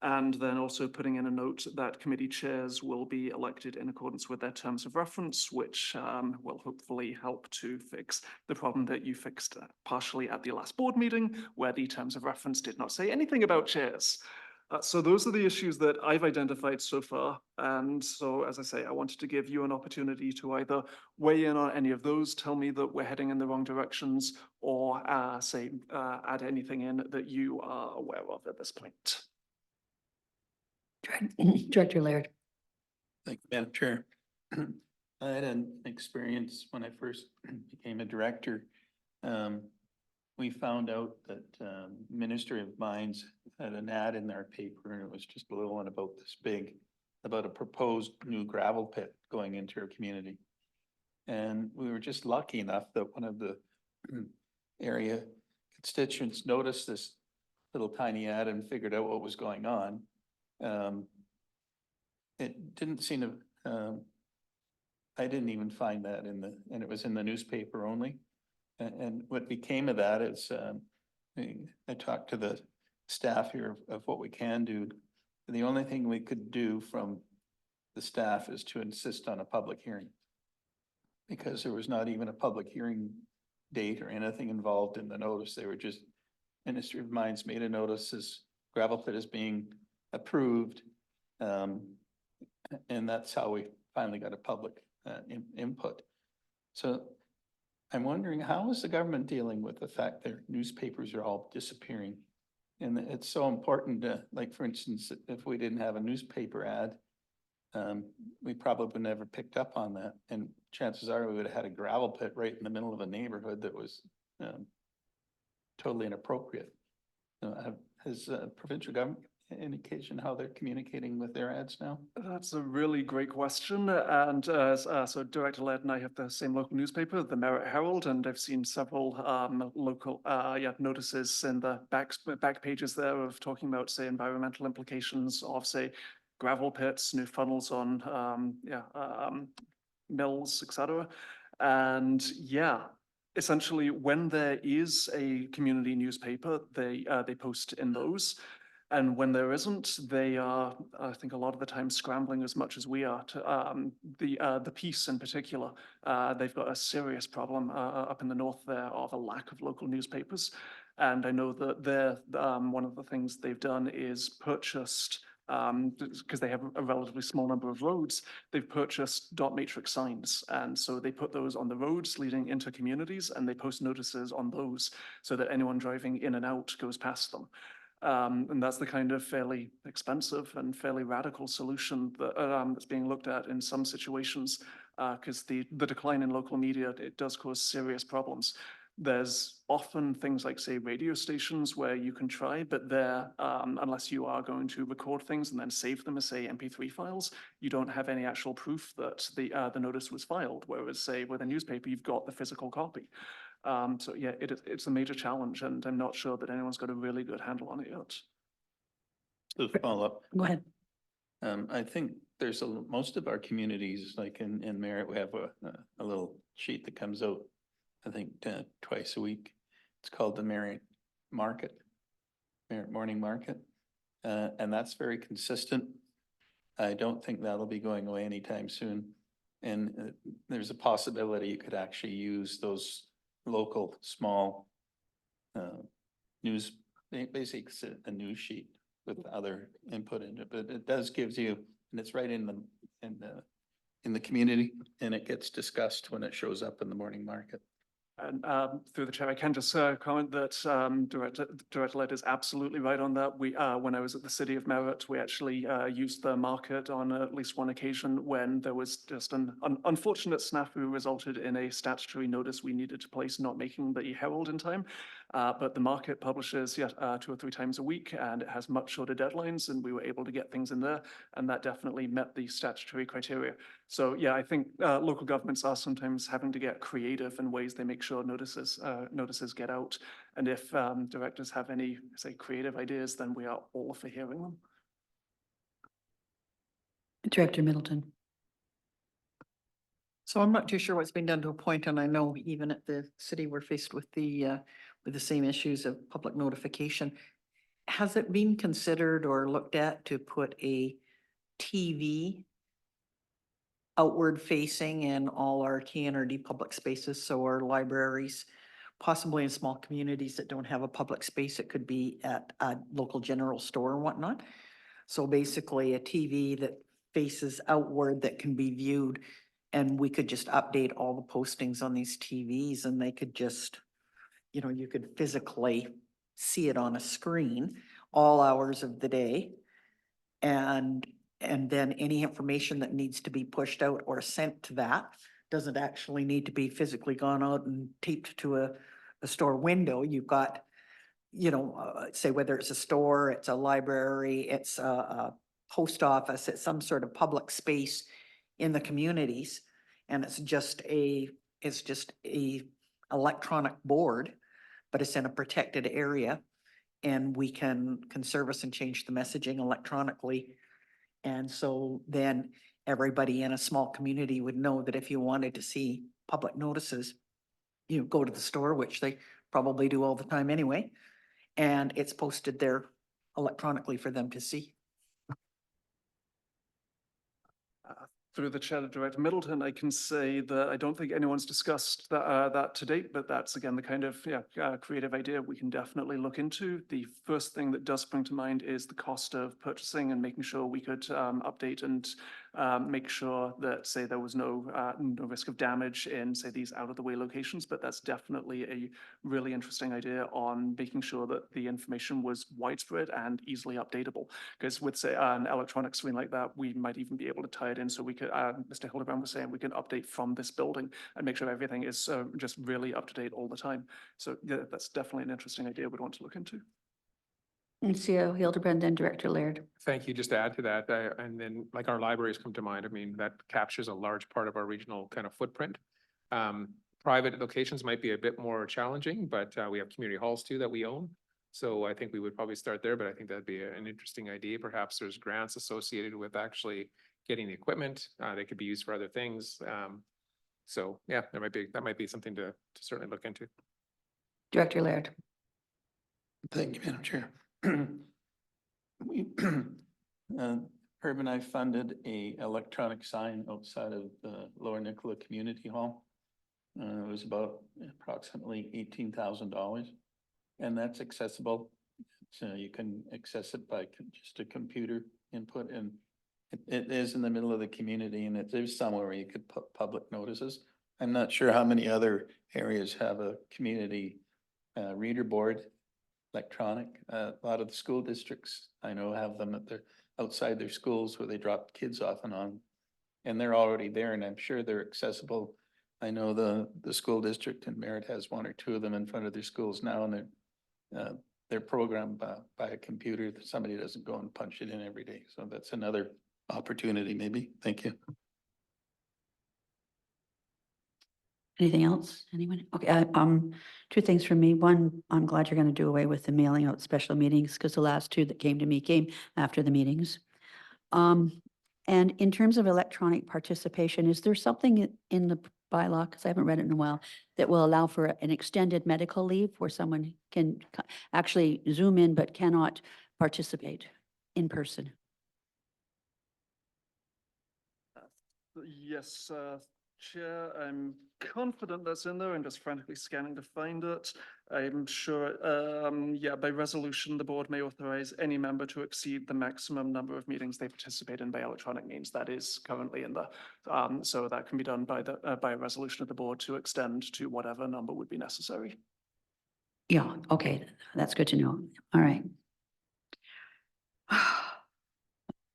And then also putting in a note that committee chairs will be elected in accordance with their terms of reference, which will hopefully help to fix the problem that you fixed partially at the last board meeting, where the terms of reference did not say anything about chairs. So those are the issues that I've identified so far. And so, as I say, I wanted to give you an opportunity to either weigh in on any of those, tell me that we're heading in the wrong directions, or add anything in that you are aware of at this point. Director Laird. Thank you, Madam Chair. I had an experience when I first became a director. We found out that Ministry of Mines had an ad in their paper, and it was just a little one about this big, about a proposed new gravel pit going into our community. And we were just lucky enough that one of the area constituents noticed this little tiny ad and figured out what was going on. It didn't seem to, I didn't even find that and it was in the newspaper only. And what became of that is, I talked to the staff here of what we can do. The only thing we could do from the staff is to insist on a public hearing. Because there was not even a public hearing date or anything involved in the notice. They were just, Ministry of Mines made a notice as gravel pit is being approved. And that's how we finally got a public input. So I'm wondering, how is the government dealing with the fact that newspapers are all disappearing? And it's so important to, like, for instance, if we didn't have a newspaper ad, we probably never picked up on that. And chances are we would have had a gravel pit right in the middle of a neighborhood that was totally inappropriate. Has provincial government indication how they're communicating with their ads now? That's a really great question. And so Director Laird and I have the same local newspaper, the Merritt Herald, and I've seen several local notices in the back pages there of talking about, say, environmental implications of, say, gravel pits, new funnels on mills, etc. And yeah, essentially, when there is a community newspaper, they post in those. And when there isn't, they are, I think a lot of the time, scrambling as much as we are to the Peace in particular. They've got a serious problem up in the north there of a lack of local newspapers. And I know that they're one of the things they've done is purchased, because they have a relatively small number of roads, they've purchased dot matrix signs. And so they put those on the roads leading into communities, and they post notices on those so that anyone driving in and out goes past them. And that's the kind of fairly expensive and fairly radical solution that that's being looked at in some situations, because the decline in local media, it does cause serious problems. There's often things like, say, radio stations where you can try, but they're, unless you are going to record things and then save them as, say, MP3 files, you don't have any actual proof that the notice was filed. Whereas, say, with a newspaper, you've got the physical copy. So yeah, it's a major challenge, and I'm not sure that anyone's got a really good handle on it yet. To follow up, Go ahead. I think there's most of our communities, like in Merritt, we have a little sheet that comes out, I think, twice a week. It's called the Merritt Market, Merritt Morning Market. And that's very consistent. I don't think that'll be going away anytime soon. And there's a possibility you could actually use those local small news, basically it's a news sheet with other input in it, but it does gives you, and it's right in the community, and it gets discussed when it shows up in the morning market. And through the chair, I can just comment that Director Laird is absolutely right on that. We, when I was at the City of Merritt, we actually used the market on at least one occasion when there was just an unfortunate snafu resulted in a statutory notice we needed to place not making the Herald in time. But the market publishes 2 or 3 times a week, and it has much shorter deadlines, and we were able to get things in there, and that definitely met the statutory criteria. So yeah, I think local governments are sometimes having to get creative in ways they make sure notices get out. And if directors have any, say, creative ideas, then we are all for hearing them. Director Middleton. So I'm not too sure what's been done to a point, and I know even at the city, we're faced with the same issues of public notification. Has it been considered or looked at to put a TV outward facing in all our TNRD public spaces, so our libraries, possibly in small communities that don't have a public space, it could be at a local general store and whatnot. So basically a TV that faces outward that can be viewed, and we could just update all the postings on these TVs, and they could just, you know, you could physically see it on a screen all hours of the day. And then any information that needs to be pushed out or sent to that doesn't actually need to be physically gone out and taped to a store window. You've got, you know, say whether it's a store, it's a library, it's a post office, it's some sort of public space in the communities. And it's just a electronic board, but it's in a protected area. And we can service and change the messaging electronically. And so then everybody in a small community would know that if you wanted to see public notices, you go to the store, which they probably do all the time anyway, and it's posted there electronically for them to see. Through the chair to Director Middleton, I can say that I don't think anyone's discussed that to date, but that's again the kind of creative idea we can definitely look into. The first thing that does spring to mind is the cost of purchasing and making sure we could update and make sure that, say, there was no risk of damage in, say, these out-of-the-way locations. But that's definitely a really interesting idea on making sure that the information was widespread and easily updatable. Because with, say, an electronic screen like that, we might even be able to tie it in so we could, Mr. Hildebrand was saying, we can update from this building and make sure everything is just really up to date all the time. So yeah, that's definitely an interesting idea we'd want to look into. CEO Hildebrand, then Director Laird. Thank you. Just to add to that, and then like our libraries come to mind. I mean, that captures a large part of our regional kind of footprint. Private locations might be a bit more challenging, but we have community halls too that we own. So I think we would probably start there, but I think that'd be an interesting idea. Perhaps there's grants associated with actually getting the equipment. They could be used for other things. So yeah, that might be something to certainly look into. Director Laird. Thank you, Madam Chair. We, Herb and I funded a electronic sign outside of the Lower Nicola Community Hall. It was about approximately $18,000, and that's accessible. So you can access it by just a computer input, and it is in the middle of the community, and there's somewhere where you could put public notices. I'm not sure how many other areas have a community reader board, electronic. A lot of the school districts I know have them at outside their schools where they drop kids off and on, and they're already there, and I'm sure they're accessible. I know the school district in Merritt has one or two of them in front of their schools now, and they're programmed by a computer that somebody doesn't go and punch it in every day. So that's another opportunity maybe. Thank you. Anything else? Anyone? Okay, two things from me. One, I'm glad you're going to do away with the mailing out special meetings because the last two that came to me came after the meetings. And in terms of electronic participation, is there something in the bylaw, because I haven't read it in a while, that will allow for an extended medical leave where someone can actually Zoom in but cannot participate in person? Yes, Chair, I'm confident that's in there. I'm just frantically scanning to find it. I'm sure, yeah, by resolution, the board may authorize any member to exceed the maximum number of meetings they participate in by electronic means. That is currently in the, so that can be done by by a resolution of the board to extend to whatever number would be necessary. Yeah, okay, that's good to know. All right.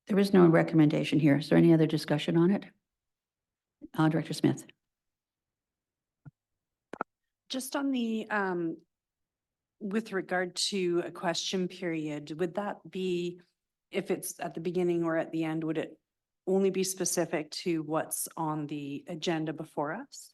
There is no recommendation here. Is there any other discussion on it? Director Smith. Just on the, with regard to a question period, would that be, if it's at the beginning or at the end, would it only be specific to what's on the agenda before us?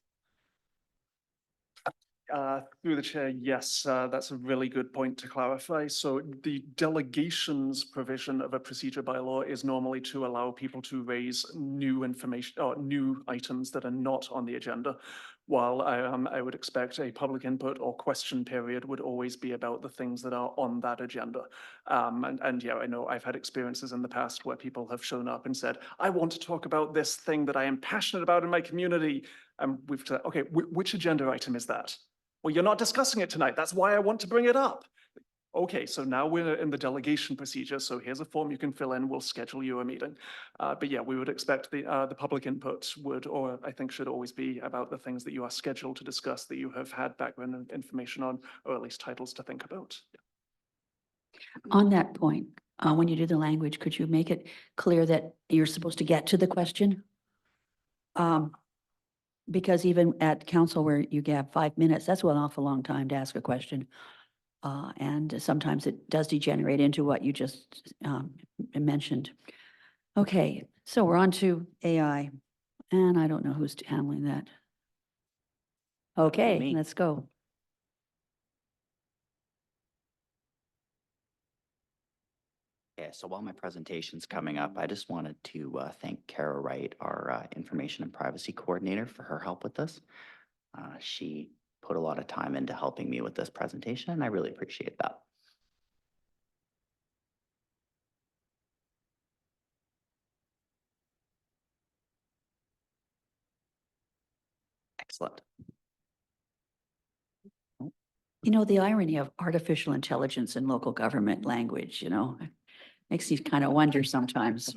Through the chair, yes, that's a really good point to clarify. So the delegations provision of a procedure by law is normally to allow people to raise new information or new items that are not on the agenda. While I would expect a public input or question period would always be about the things that are on that agenda. And yeah, I know I've had experiences in the past where people have shown up and said, I want to talk about this thing that I am passionate about in my community. And we've said, okay, which agenda item is that? Well, you're not discussing it tonight. That's why I want to bring it up. Okay, so now we're in the delegation procedure. So here's a form you can fill in. We'll schedule you a meeting. But yeah, we would expect the public input would, or I think should always be about the things that you are scheduled to discuss that you have had background information on, or at least titles to think about. On that point, when you do the language, could you make it clear that you're supposed to get to the question? Because even at council where you have 5 minutes, that's an awful long time to ask a question. And sometimes it does degenerate into what you just mentioned. Okay, so we're on to AI, and I don't know who's handling that. Okay, me. let's go. Yeah, so while my presentation's coming up, I just wanted to thank Kara Wright, our Information and Privacy Coordinator, for her help with this. She put a lot of time into helping me with this presentation, and I really appreciate that. Excellent. You know, the irony of artificial intelligence in local government language, makes you kind of wonder sometimes.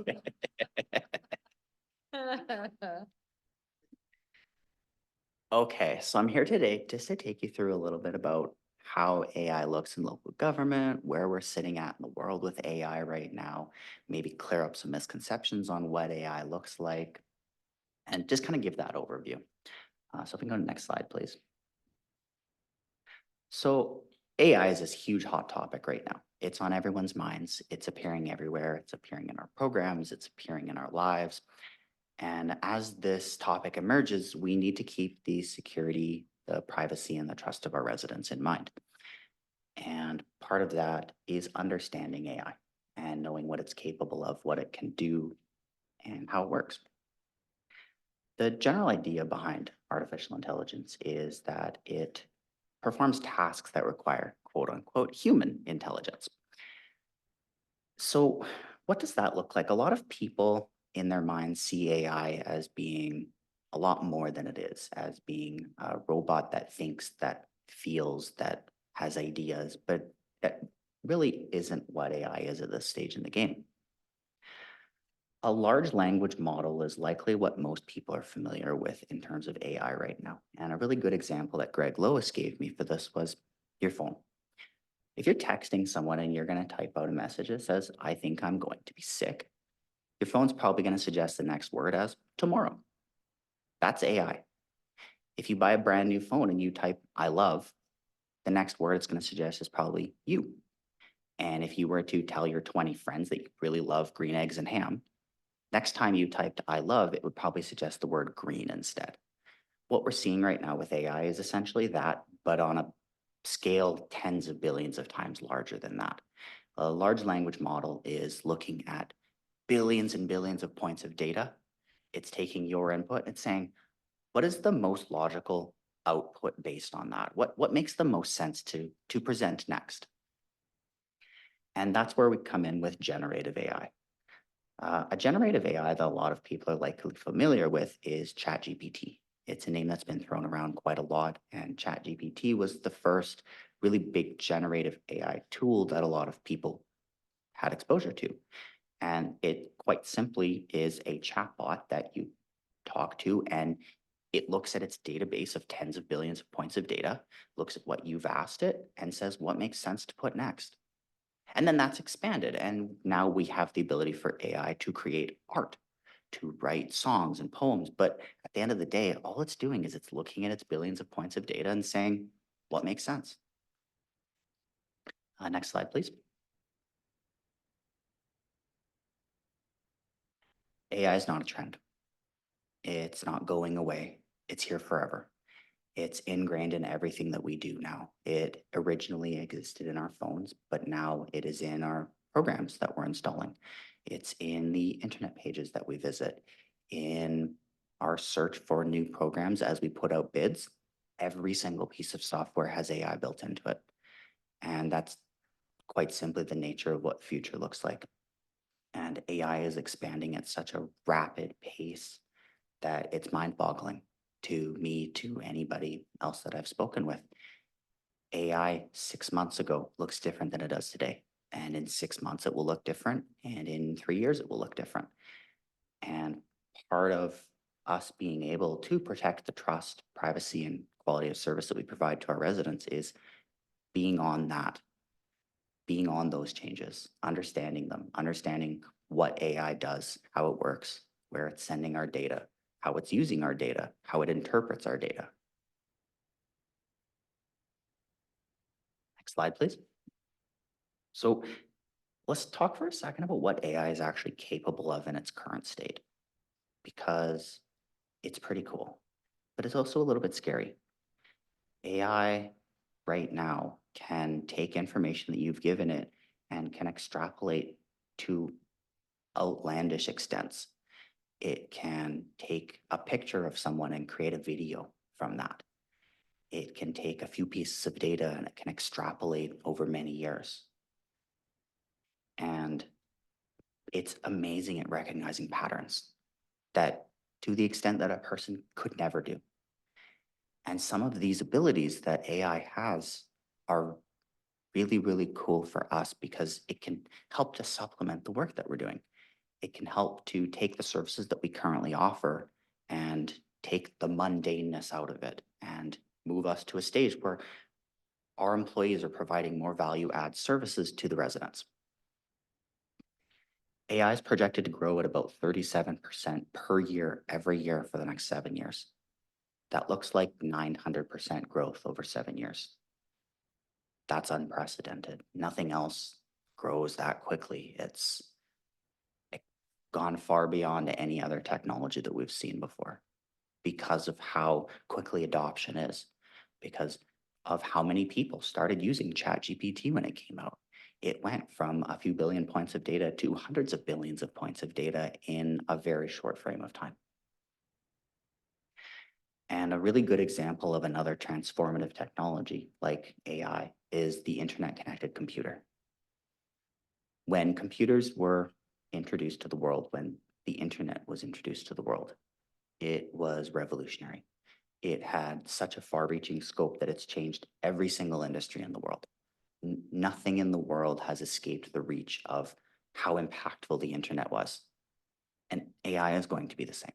Okay, so I'm here today just to take you through a little bit about how AI looks in local government, where we're sitting at in the world with AI right now, maybe clear up some misconceptions on what AI looks like, and just kind of give that overview. So if we can go to the next slide, please. So AI is this huge hot topic right now. It's on everyone's minds. It's appearing everywhere. It's appearing in our programs. It's appearing in our lives. And as this topic emerges, we need to keep the security, the privacy, and the trust of our residents in mind. And part of that is understanding AI and knowing what it's capable of, what it can do, and how it works. The general idea behind artificial intelligence is that it performs tasks that require quote unquote human intelligence. So, what does that look like? A lot of people in their minds see AI as being a lot more than it is, as being a robot that thinks, that feels, that has ideas, but that really isn't what AI is at this stage in the game. A large language model is likely what most people are familiar with in terms of AI right now. And a really good example that Greg Lois gave me for this was your phone. If you're texting someone and you're going to type out a message that says, I think I'm going to be sick, your phone's probably going to suggest the next word as tomorrow. That's AI. If you buy a brand new phone and you type, I love, the next word it's going to suggest is probably you. And if you were to tell your 20 friends that you really love green eggs and ham, next time you typed I love, it would probably suggest the word green instead. What we're seeing right now with AI is essentially that, but on a scale tens of billions of times larger than that. A large language model is looking at billions and billions of points of data. It's taking your input and it's saying, what is the most logical output based on that? What makes the most sense to present next? And that's where we come in with generative AI. A generative AI that a lot of people are likely familiar with is ChatGPT. It's a name that's been thrown around quite a lot, and ChatGPT was the first really big generative AI tool that a lot of people had exposure to. And it quite simply is a chatbot that you talk to, and it looks at its database of tens of billions of points of data, looks at what you've asked it, and says what makes sense to put next. And then that's expanded. And now we have the ability for AI to create art, to write songs and poems. But at the end of the day, all it's doing is it's looking at its billions of points of data and saying, what makes sense? Next slide, please. AI is not a trend. It's not going away. It's here forever. It's ingrained in everything that we do now. It originally existed in our phones, but now it is in our programs that we're installing. It's in the internet pages that we visit, in our search for new programs as we put out bids. Every single piece of software has AI built into it. And that's quite simply the nature of what future looks like. And AI is expanding at such a rapid pace that it's mind-boggling to me, to anybody else that I've spoken with. AI 6 months ago looks different than it does today. And in 6 months, it will look different. And in 3 years, it will look different. And part of us being able to protect the trust, privacy, and quality of service that we provide to our residents is being on that, being on those changes, understanding them, understanding what AI does, how it works, where it's sending our data, how it's using our data, how it interprets our data. Next slide, please. So let's talk for a second about what AI is actually capable of in its current state, because it's pretty cool, but it's also a little bit scary. AI right now can take information that you've given it and can extrapolate to outlandish extents. It can take a picture of someone and create a video from that. It can take a few pieces of data and it can extrapolate over many years. And it's amazing at recognizing patterns that, to the extent that a person could never do. And some of these abilities that AI has are really, really cool for us because it can help to supplement the work that we're doing. It can help to take the services that we currently offer and take the mundaneness out of it and move us to a stage where our employees are providing more value add services to the residents. AI is projected to grow at about 37% per year, every year for the next 7 years. That looks like 900% growth over 7 years. That's unprecedented. Nothing else grows that quickly. It's gone far beyond any other technology that we've seen before because of how quickly adoption is, because of how many people started using ChatGPT when it came out. It went from a few billion points of data to hundreds of billions of points of data in a very short frame of time. And a really good example of another transformative technology like AI is the internet connected computer. When computers were introduced to the world, when the internet was introduced to the world, it was revolutionary. It had such a far-reaching scope that it's changed every single industry in the world. Nothing in the world has escaped the reach of how impactful the internet was. And AI is going to be the same.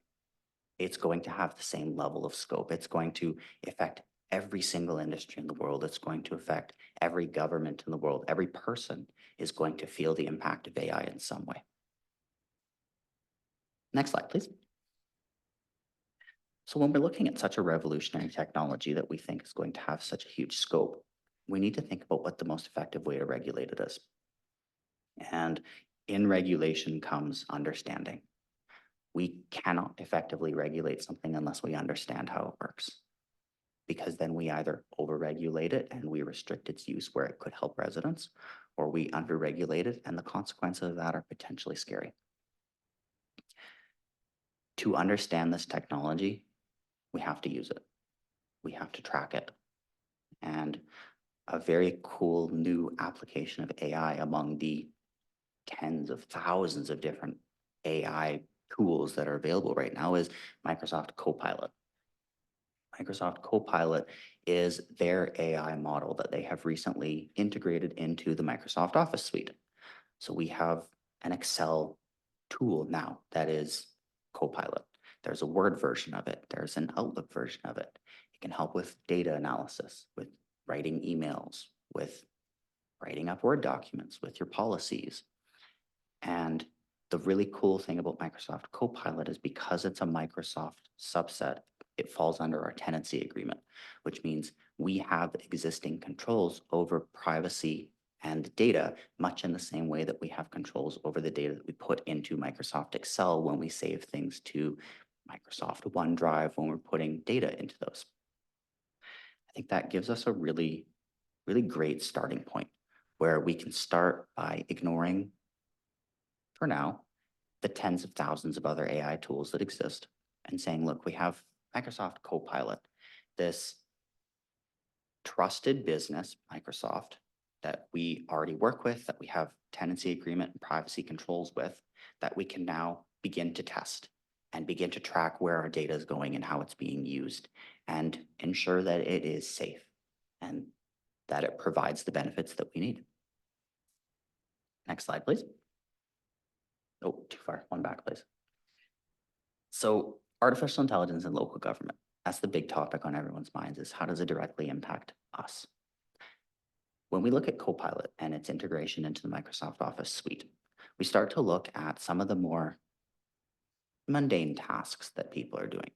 It's going to have the same level of scope. It's going to affect every single industry in the world. It's going to affect every government in the world. Every person is going to feel the impact of AI in some way. Next slide, please. So when we're looking at such a revolutionary technology that we think is going to have such a huge scope, we need to think about what the most effective way to regulate it is. And in regulation comes understanding. We cannot effectively regulate something unless we understand how it works, because then we either overregulate it and we restrict its use where it could help residents, or we underregulate it and the consequences of that are potentially scary. To understand this technology, we have to use it. We have to track it. And a very cool new application of AI among the tens of thousands of different AI tools that are available right now is Microsoft Copilot. Microsoft Copilot is their AI model that they have recently integrated into the Microsoft Office suite. So we have an Excel tool now that is Copilot. There's a Word version of it. There's an Outlook version of it. It can help with data analysis, with writing emails, with writing up Word documents, with your policies. And the really cool thing about Microsoft Copilot is because it's a Microsoft subset, it falls under our tenancy agreement, which means we have existing controls over privacy and data, much in the same way that we have controls over the data that we put into Microsoft Excel when we save things to Microsoft OneDrive when we're putting data into those. I think that gives us a really, really great starting point where we can start by ignoring, for now, the tens of thousands of other AI tools that exist and saying, look, we have Microsoft Copilot, this trusted business, Microsoft, that we already work with, that we have tenancy agreement and privacy controls with, that we can now begin to test and begin to track where our data is going and how it's being used and ensure that it is safe and that it provides the benefits that we need. Next slide, please. Oh, too far. One back, please. So artificial intelligence in local government, that's the big topic on everyone's minds, is how does it directly impact us? When we look at Copilot and its integration into the Microsoft Office suite, we start to look at some of the more mundane tasks that people are doing.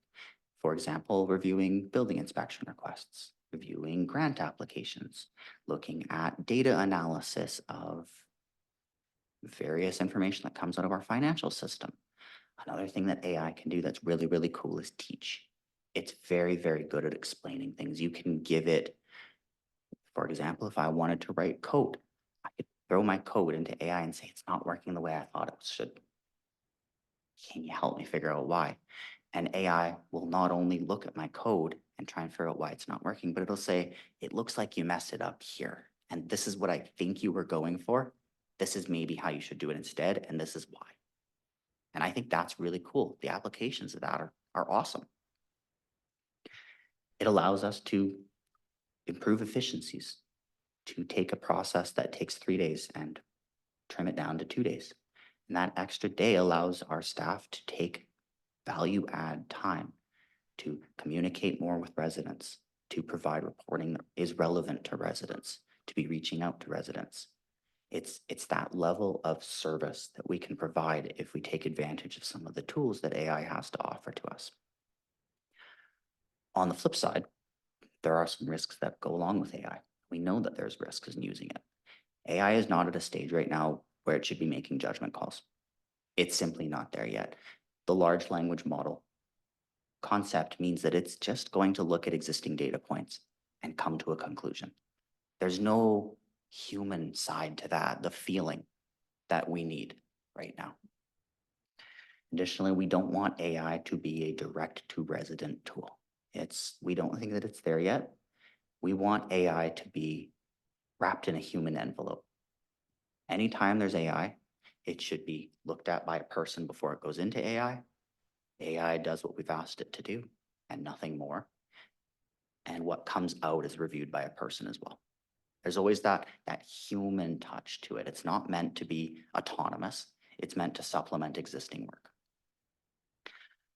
For example, reviewing building inspection requests, reviewing grant applications, looking at data analysis of various information that comes out of our financial system. Another thing that AI can do that's really, really cool is teach. It's very, very good at explaining things. You can give it, for example, if I wanted to write code, I could throw my code into AI and say, it's not working the way I thought it should. Can you help me figure out why? And AI will not only look at my code and try and figure out why it's not working, but it'll say, it looks like you messed it up here. And this is what I think you were going for. This is maybe how you should do it instead. And this is why. And I think that's really cool. The applications of that are awesome. It allows us to improve efficiencies, to take a process that takes 3 days and trim it down to 2 days, And that extra day allows our staff to take value add time to communicate more with residents, to provide reporting that is relevant to residents, to be reaching out to residents. It's that level of service that we can provide if we take advantage of some of the tools that AI has to offer to us. On the flip side, there are some risks that go along with AI. We know that there's risks in using it. AI is not at a stage right now where it should be making judgment calls. It's simply not there yet. The large language model concept means that it's just going to look at existing data points and come to a conclusion. There's no human side to that, the feeling that we need right now. Additionally, we don't want AI to be a direct to resident tool. We don't think that it's there yet. We want AI to be wrapped in a human envelope. Anytime there's AI, it should be looked at by a person before it goes into AI. AI does what we've asked it to do and nothing more. And what comes out is reviewed by a person as well. There's always that human touch to it. It's not meant to be autonomous. It's meant to supplement existing work.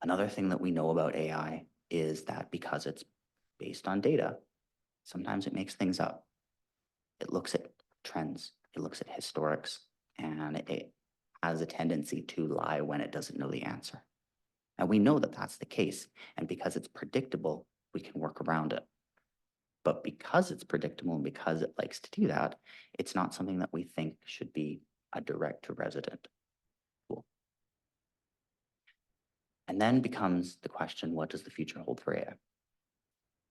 Another thing that we know about AI is that because it's based on data, sometimes it makes things up. It looks at trends, it looks at historics, and it has a tendency to lie when it doesn't know the answer. And we know that that's the case. And because it's predictable, we can work around it. But because it's predictable and because it likes to do that, it's not something that we think should be a direct to resident tool. And then becomes the question, what does the future hold for AI?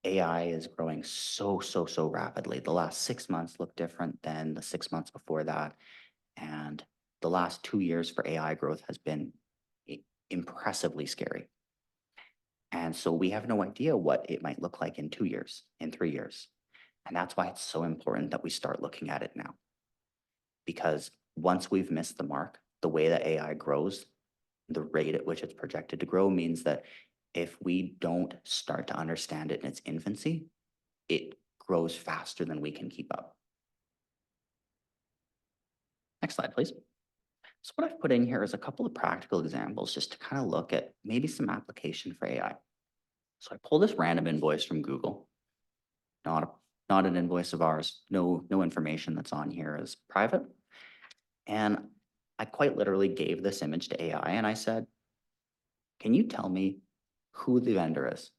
AI is growing so rapidly. The last 6 months look different than the 6 months before that. And the last 2 years for AI growth has been impressively scary. And so we have no idea what it might look like in 2 years, in 3 years. And that's why it's so important that we start looking at it now. Because once we've missed the mark, the way that AI grows, the rate at which it's projected to grow means that if we don't start to understand it in its infancy, it grows faster than we can keep up. Next slide, please. So what I've put in here is a couple of practical examples just to kind of look at maybe some application for AI. So I pulled this random invoice from Google, not an invoice of ours. No information that's on here is private. And I quite literally gave this image to AI and I said, can you tell me who the vendor is,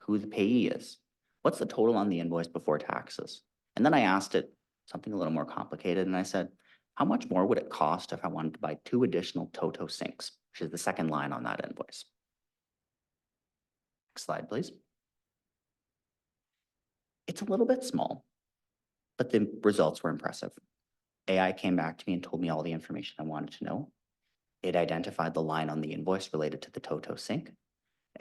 who the payee is? What's the total on the invoice before taxes? And then I asked it something a little more complicated and I said, how much more would it cost if I wanted to buy 2 additional Toto sinks, which is the second line on that invoice? Next slide, please. It's a little bit small, but the results were impressive. AI came back to me and told me all the information I wanted to know. It identified the line on the invoice related to the Toto sink,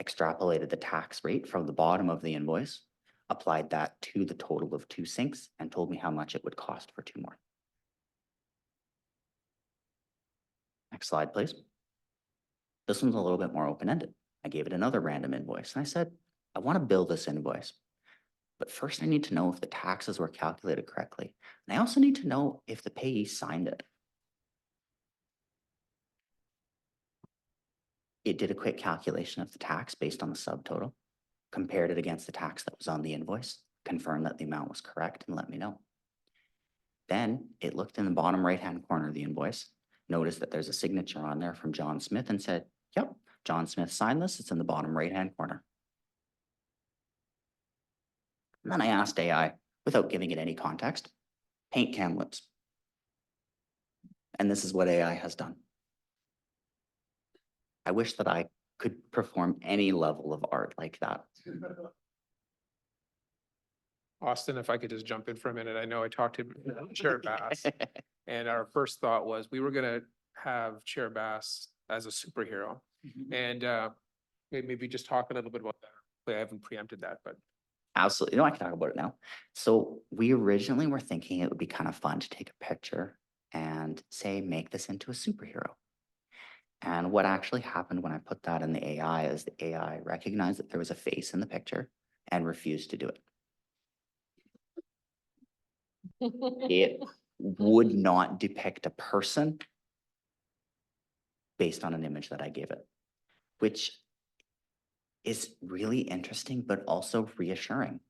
extrapolated the tax rate from the bottom of the invoice, applied that to the total of 2 sinks, and told me how much it would cost for 2 more. Next slide, please. This one's a little bit more open-ended. I gave it another random invoice and I said, I want to bill this invoice, but first I need to know if the taxes were calculated correctly. And I also need to know if the payee signed it. It did a quick calculation of the tax based on the subtotal, compared it against the tax that was on the invoice, confirmed that the amount was correct, and let me know. Then it looked in the bottom right-hand corner of the invoice, noticed that there's a signature on there from John Smith and said, yep, John Smith signed this. It's in the bottom right-hand corner. And then I asked AI, without giving it any context, paint cam lips. And this is what AI has done. I wish that I could perform any level of art like that. Austin, if I could just jump in for a minute. I know I talked to Chair Bass and our first thought was we were gonna have Chair Bass as a superhero. And maybe just talk a little bit about that. I haven't preempted that, but. Absolutely. No, I can talk about it now. So we originally were thinking it would be kind of fun to take a picture and say, make this into a superhero. And what actually happened when I put that in the AI is the AI recognized that there was a face in the picture and refused to do it. It would not depict a person based on an image that I gave it, which is really interesting, but also reassuring.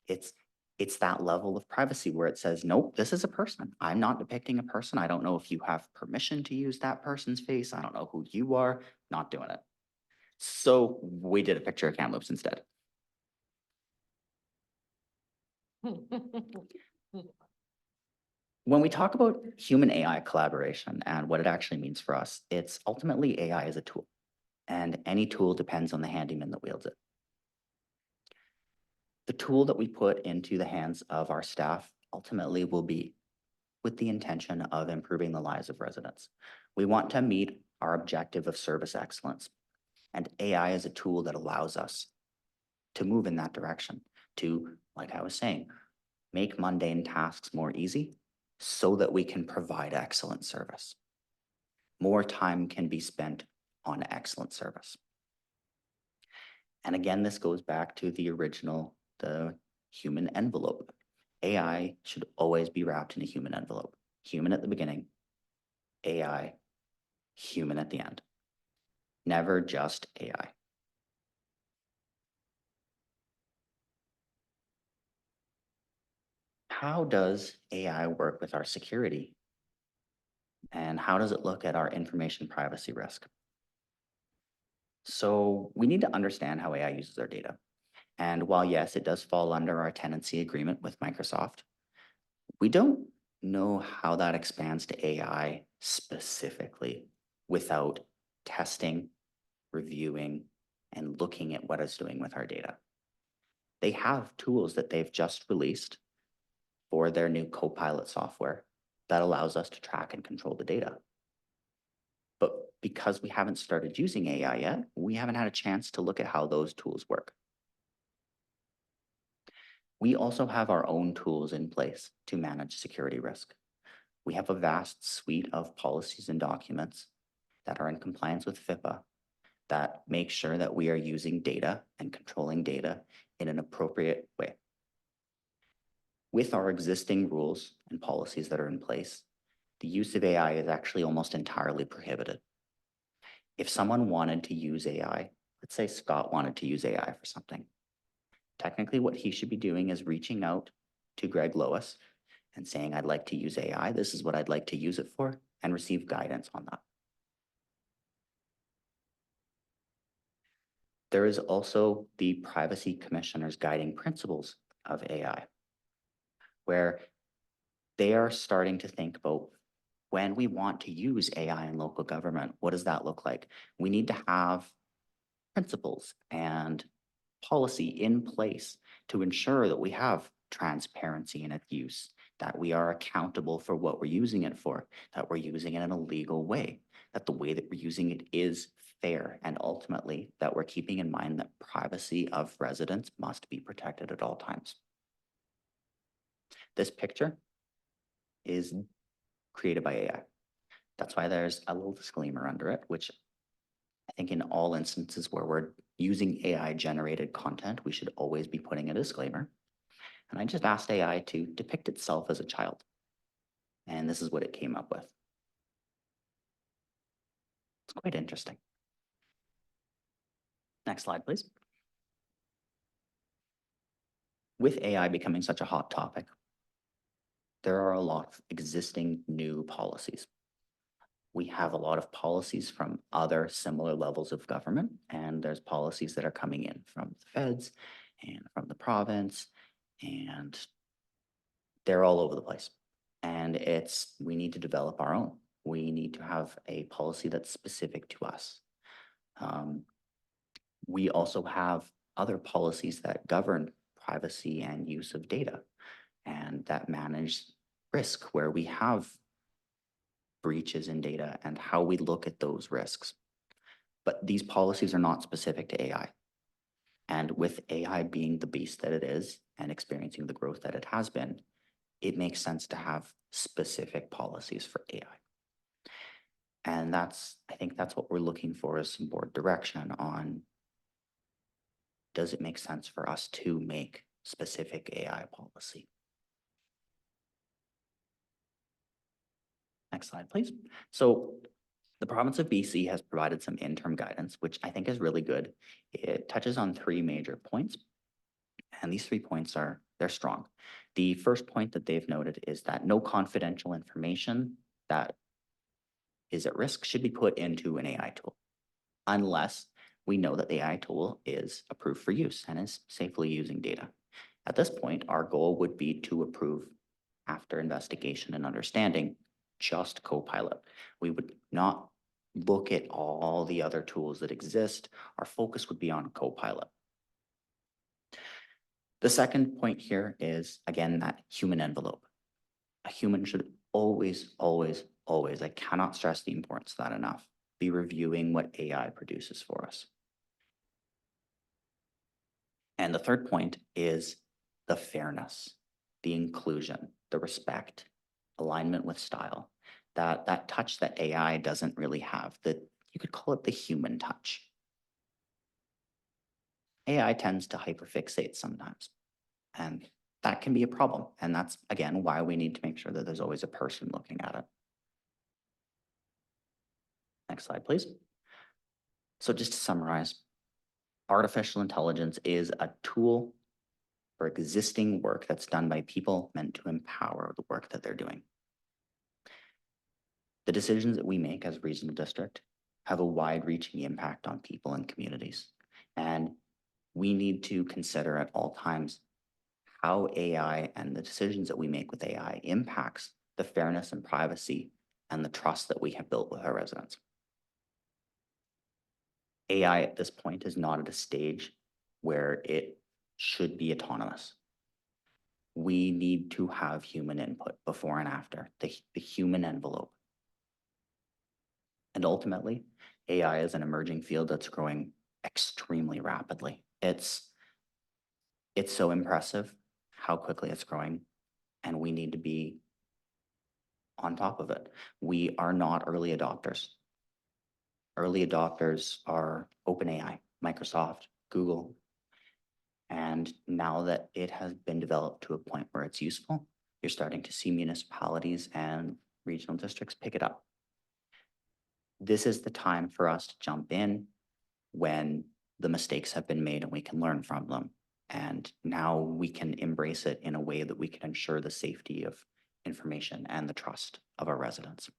It's that level of privacy where it says, nope, this is a person. I'm not depicting a person. I don't know if you have permission to use that person's face. I don't know who you are, not doing it. So we did a picture of Kamloops instead. When we talk about human AI collaboration and what it actually means for us, it's ultimately AI is a tool, and any tool depends on the handyman that wields it. The tool that we put into the hands of our staff ultimately will be with the intention of improving the lives of residents. We want to meet our objective of service excellence, and AI is a tool that allows us to move in that direction, to, like I was saying, make mundane tasks more easy so that we can provide excellent service. More time can be spent on excellent service. And again, this goes back to the original, the human envelope. AI should always be wrapped in a human envelope. Human at the beginning, AI, human at the end. Never just AI. How does AI work with our security? And how does it look at our information privacy risk? So we need to understand how AI uses our data. And while yes, it does fall under our tenancy agreement with Microsoft, we don't know how that expands to AI specifically without testing, reviewing, and looking at what it's doing with our data. They have tools that they've just released for their new Copilot software that allows us to track and control the data. But because we haven't started using AI yet, we haven't had a chance to look at how those tools work. We also have our own tools in place to manage security risk. We have a vast suite of policies and documents that are in compliance with FIPA that make sure that we are using data and controlling data in an appropriate way. With our existing rules and policies that are in place, the use of AI is actually almost entirely prohibited. If someone wanted to use AI, let's say Scott wanted to use AI for something, technically what he should be doing is reaching out to Greg Lois and saying, I'd like to use AI, this is what I'd like to use it for, and receive guidance on that. There is also the Privacy Commissioner's Guiding Principles of AI, where they are starting to think about when we want to use AI in local government, what does that look like? We need to have principles and policy in place to ensure that we have transparency in its use, that we are accountable for what we're using it for, that we're using it in a legal way, that the way that we're using it is fair, and ultimately that we're keeping in mind that privacy of residents must be protected at all times. This picture is created by AI. That's why there's a little disclaimer under it, which I think in all instances where we're using AI generated content, we should always be putting a disclaimer. And I just asked AI to depict itself as a child. And this is what it came up with. It's quite interesting. Next slide, please. With AI becoming such a hot topic, there are a lot of existing new policies. We have a lot of policies from other similar levels of government, and there's policies that are coming in from the feds and from the province, and they're all over the place. And we need to develop our own. We need to have a policy that's specific to us. We also have other policies that govern privacy and use of data, and that manage risk where we have breaches in data and how we look at those risks. But these policies are not specific to AI. And with AI being the beast that it is and experiencing the growth that it has been, it makes sense to have specific policies for AI. And I think that's what we're looking for, is some board direction on, does it make sense for us to make specific AI policy? Next slide, please. So The province of BC has provided some interim guidance, which I think is really good. It touches on 3 major points. And these 3 points they're strong. The first point that they've noted is that no confidential information that is at risk should be put into an AI tool unless we know that the AI tool is approved for use and is safely using data. At this point, our goal would be to approve, after investigation and understanding, just Copilot. We would not look at all the other tools that exist. Our focus would be on Copilot. The second point here is, again, that human envelope. A human should always, always, always, I cannot stress the importance of that enough, be reviewing what AI produces for us. And the third point is the fairness, the inclusion, the respect, alignment with style, that touch that AI doesn't really have, that you could call it the human touch. AI tends to hyperfixate sometimes, and that can be a problem. And that's, again, why we need to make sure that there's always a person looking at it. Next slide, please. So just to summarize, artificial intelligence is a tool for existing work that's done by people meant to empower the work that they're doing. The decisions that we make as a regional district have a wide-reaching impact on people and communities. And we need to consider at all times how AI and the decisions that we make with AI impacts the fairness and privacy and the trust that we have built with our residents. AI at this point is not at a stage where it should be autonomous. We need to have human input before and after, the human envelope. And ultimately, AI is an emerging field that's growing extremely rapidly. It's so impressive how quickly it's growing, and we need to be on top of it. We are not early adopters. Early adopters are OpenAI, Microsoft, Google. And now that it has been developed to a point where it's useful, you're starting to see municipalities and regional districts pick it up. This is the time for us to jump in when the mistakes have been made and we can learn from them. And now we can embrace it in a way that we can ensure the safety of information and the trust of our residents.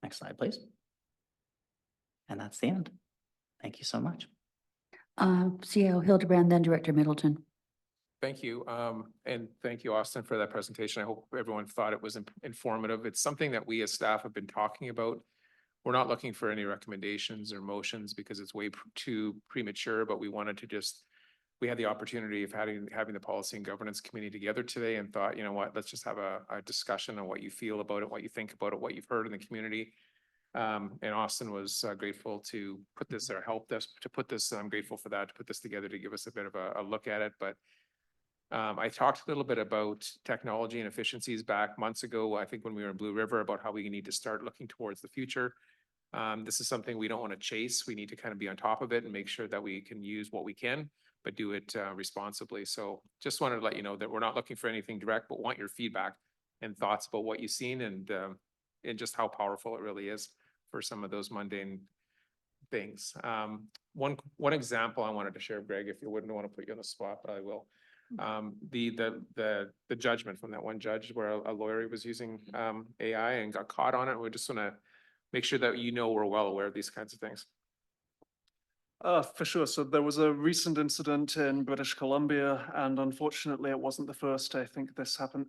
Next slide, please. And that's the end. Thank you so much. CEO Hildebrand, then Director Middleton. Thank you. And thank you, Austin, for that presentation. I hope everyone thought it was informative. It's something that we as staff have been talking about. We're not looking for any recommendations or motions because it's way too premature, but we wanted to we had the opportunity of having the Policy and Governance Committee together today and thought, you know what, let's just have a discussion on what you feel about it, what you think about it, what you've heard in the community. And Austin was grateful to put this, or helped us to put this, I'm grateful for that, to put this together to give us a bit of a look at it. But I talked a little bit about technology and efficiencies back months ago, I think when we were in Blue River, about how we need to start looking towards the future. This is something we don't want to chase. We need to kind of be on top of it and make sure that we can use what we can, but do it responsibly. So just wanted to let you know that we're not looking for anything direct, but want your feedback and thoughts about what you've seen and just how powerful it really is for some of those mundane things. One example I wanted to share, Greg, if you wouldn't want to put you on the spot, but I will. The judgment from that one judge where a lawyer was using AI and got caught on it. We just want to make sure that we're well aware of these kinds of things. For sure. So there was a recent incident in British Columbia, and unfortunately it wasn't the first. I think this happened,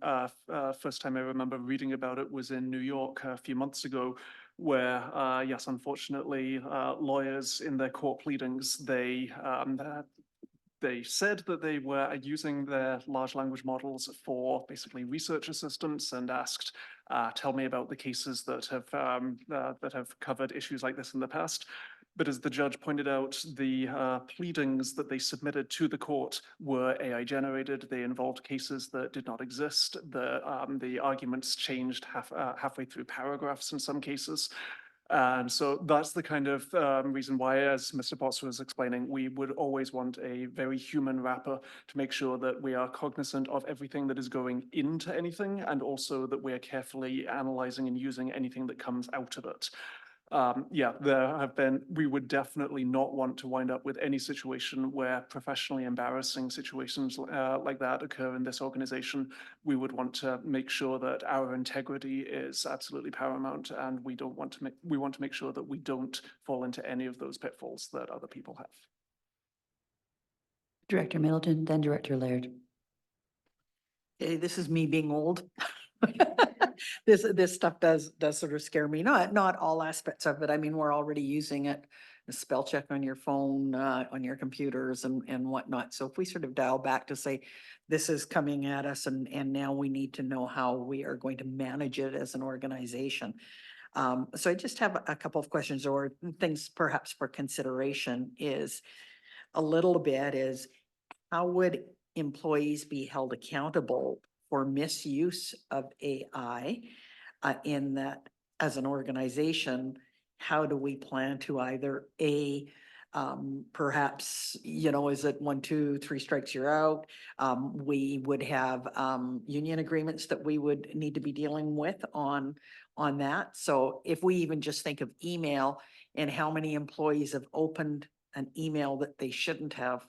first time I remember reading about it was in New York a few months ago, where, yes, unfortunately, lawyers in their court pleadings, they said that they were using their large language models for basically research assistance and asked, tell me about the cases that have covered issues like this in the past. But as the judge pointed out, the pleadings that they submitted to the court were AI generated. They involved cases that did not exist. The arguments changed halfway through paragraphs in some cases. And so that's the kind of reason why, as Mr. Potts was explaining, we would always want a very human wrapper to make sure that we are cognizant of everything that is going into anything, and also that we are carefully analyzing and using anything that comes out of it. Yeah, we would definitely not want to wind up with any situation where professionally embarrassing situations like that occur in this organization. We would want to make sure that our integrity is absolutely paramount, and we want to make sure that we don't fall into any of those pitfalls that other people have. Director Middleton, then Director Laird. Okay, this is me being old. This stuff does sort of scare me. Not all aspects of it. I mean, we're already using it. A spell check on your phone, on your computers and whatnot. So if we sort of dial back to say, this is coming at us and now we need to know how we are going to manage it as an organization. So I just have a couple of questions or things perhaps for consideration is a little bit is how would employees be held accountable for misuse of AI in that as an organization, how do we plan to either perhaps, is it 1, 2, 3 strikes, you're out? We would have union agreements that we would need to be dealing with on that. So if we even just think of email and how many employees have opened an email that they shouldn't have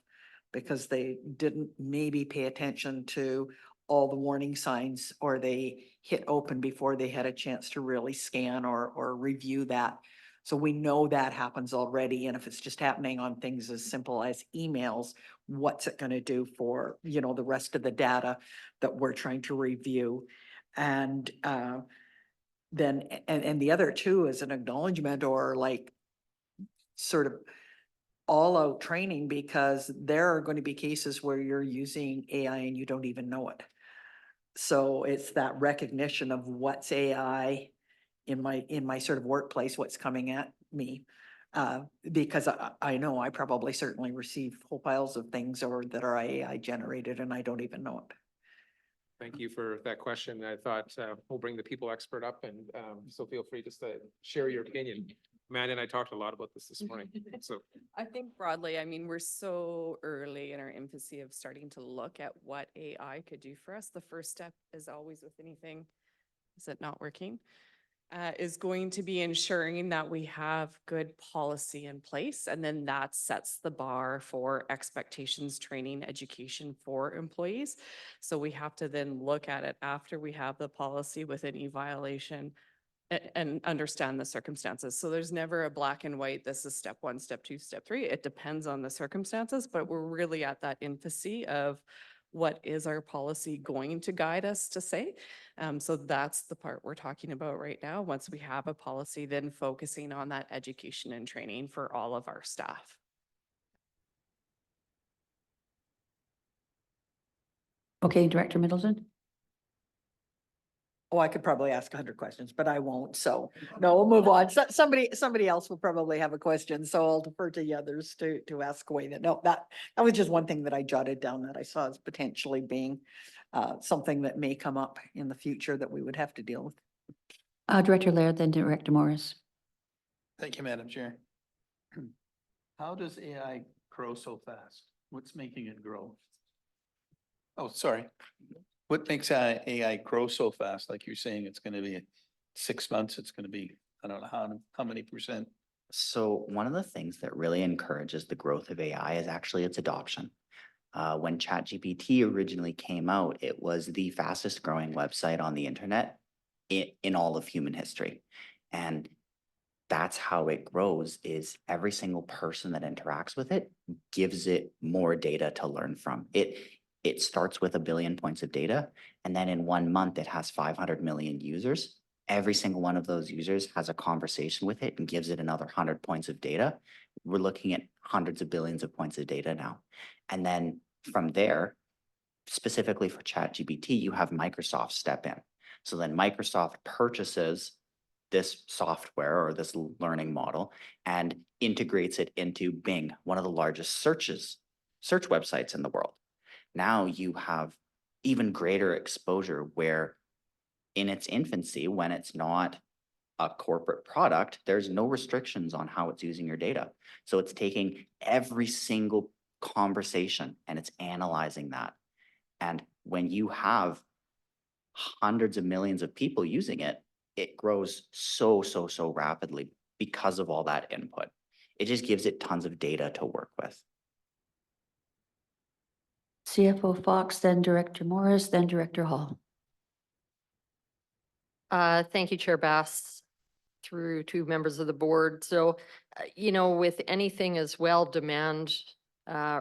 because they didn't maybe pay attention to all the warning signs, or they hit open before they had a chance to really scan or review that. So we know that happens already. And if it's just happening on things as simple as emails, what's it going to do for, the rest of the data that we're trying to review? And then, and the other two is an acknowledgement or like sort of all out training, because there are going to be cases where you're using AI and you don't even know it. So it's that recognition of what's AI in my sort of workplace, what's coming at me. Because I know I probably certainly receive whole piles of things or that are AI generated and I don't even know it. Thank you for that question. I thought we'll bring the people expert up, and so feel free just to share your opinion. Matt and I talked a lot about this morning, so. I think broadly, I mean, we're so early in our infancy of starting to look at what AI could do for us. The first step is always with anything, is it not working? Is going to be ensuring that we have good policy in place, and then that sets the bar for expectations, training, education for employees. So we have to then look at it after we have the policy with any violation and understand the circumstances. So there's never a black and white, this is step 1, step 2, step 3. It depends on the circumstances, but we're really at that infancy of what is our policy going to guide us to say. So that's the part we're talking about right now. Once we have a policy, then focusing on that education and training for all of our staff. Okay, Director Middleton. Oh, I could probably ask 100 questions, but I won't. So no, we'll move on. Somebody else will probably have a question. So I'll defer to the others to ask away that. No, that was just one thing that I jotted down that I saw as potentially being something that may come up in the future that we would have to deal with. Director Laird, then Director Morris. Thank you, Madam Chair. How does AI grow so fast? What's making it grow? Oh, sorry. What makes AI grow so fast? Like you're saying, it's gonna be 6 months, it's gonna be, I don't know how many percent. So one of the things that really encourages the growth of AI is actually its adoption. When ChatGPT originally came out, it was the fastest growing website on the internet in all of human history. And that's how it grows, is every single person that interacts with it gives it more data to learn from. It starts with 1 billion points of data, and then in 1 month, it has 500 million users. Every single one of those users has a conversation with it and gives it another 100 points of data. We're looking at hundreds of billions of points of data now. And then from there, specifically for ChatGPT, you have Microsoft step in. So then Microsoft purchases this software or this learning model and integrates it into Bing, one of the largest search websites in the world. Now you have even greater exposure, where in its infancy, when it's not a corporate product, there's no restrictions on how it's using your data. So it's taking every single conversation and it's analyzing that. And when you have hundreds of millions of people using it, it grows so rapidly because of all that input. It just gives it tons of data to work with. CFO Fox, then Director Morris, then Director Hall. Thank you, Chair Bass, through to members of the board. So, you know, with anything as well, demand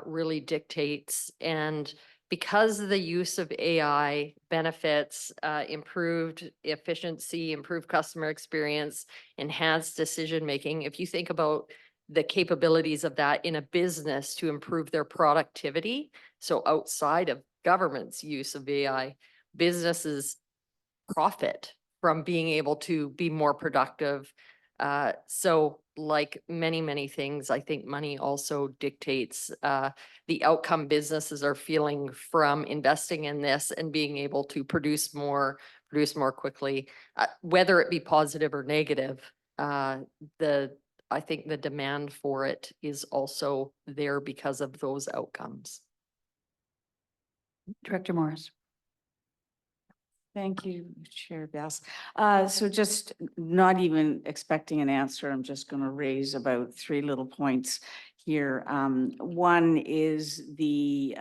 really dictates. And because the use of AI benefits improved efficiency, improved customer experience, enhanced decision-making, if you think about the capabilities of that in a business to improve their productivity, so outside of government's use of AI, businesses profit from being able to be more productive. So like many things, I think money also dictates the outcome businesses are feeling from investing in this and being able to produce more quickly, whether it be positive or negative. I think the demand for it is also there because of those outcomes. Director Morris. Thank you, Chair Bass. So just not even expecting an answer, I'm just going to raise about 3 little points here. One is the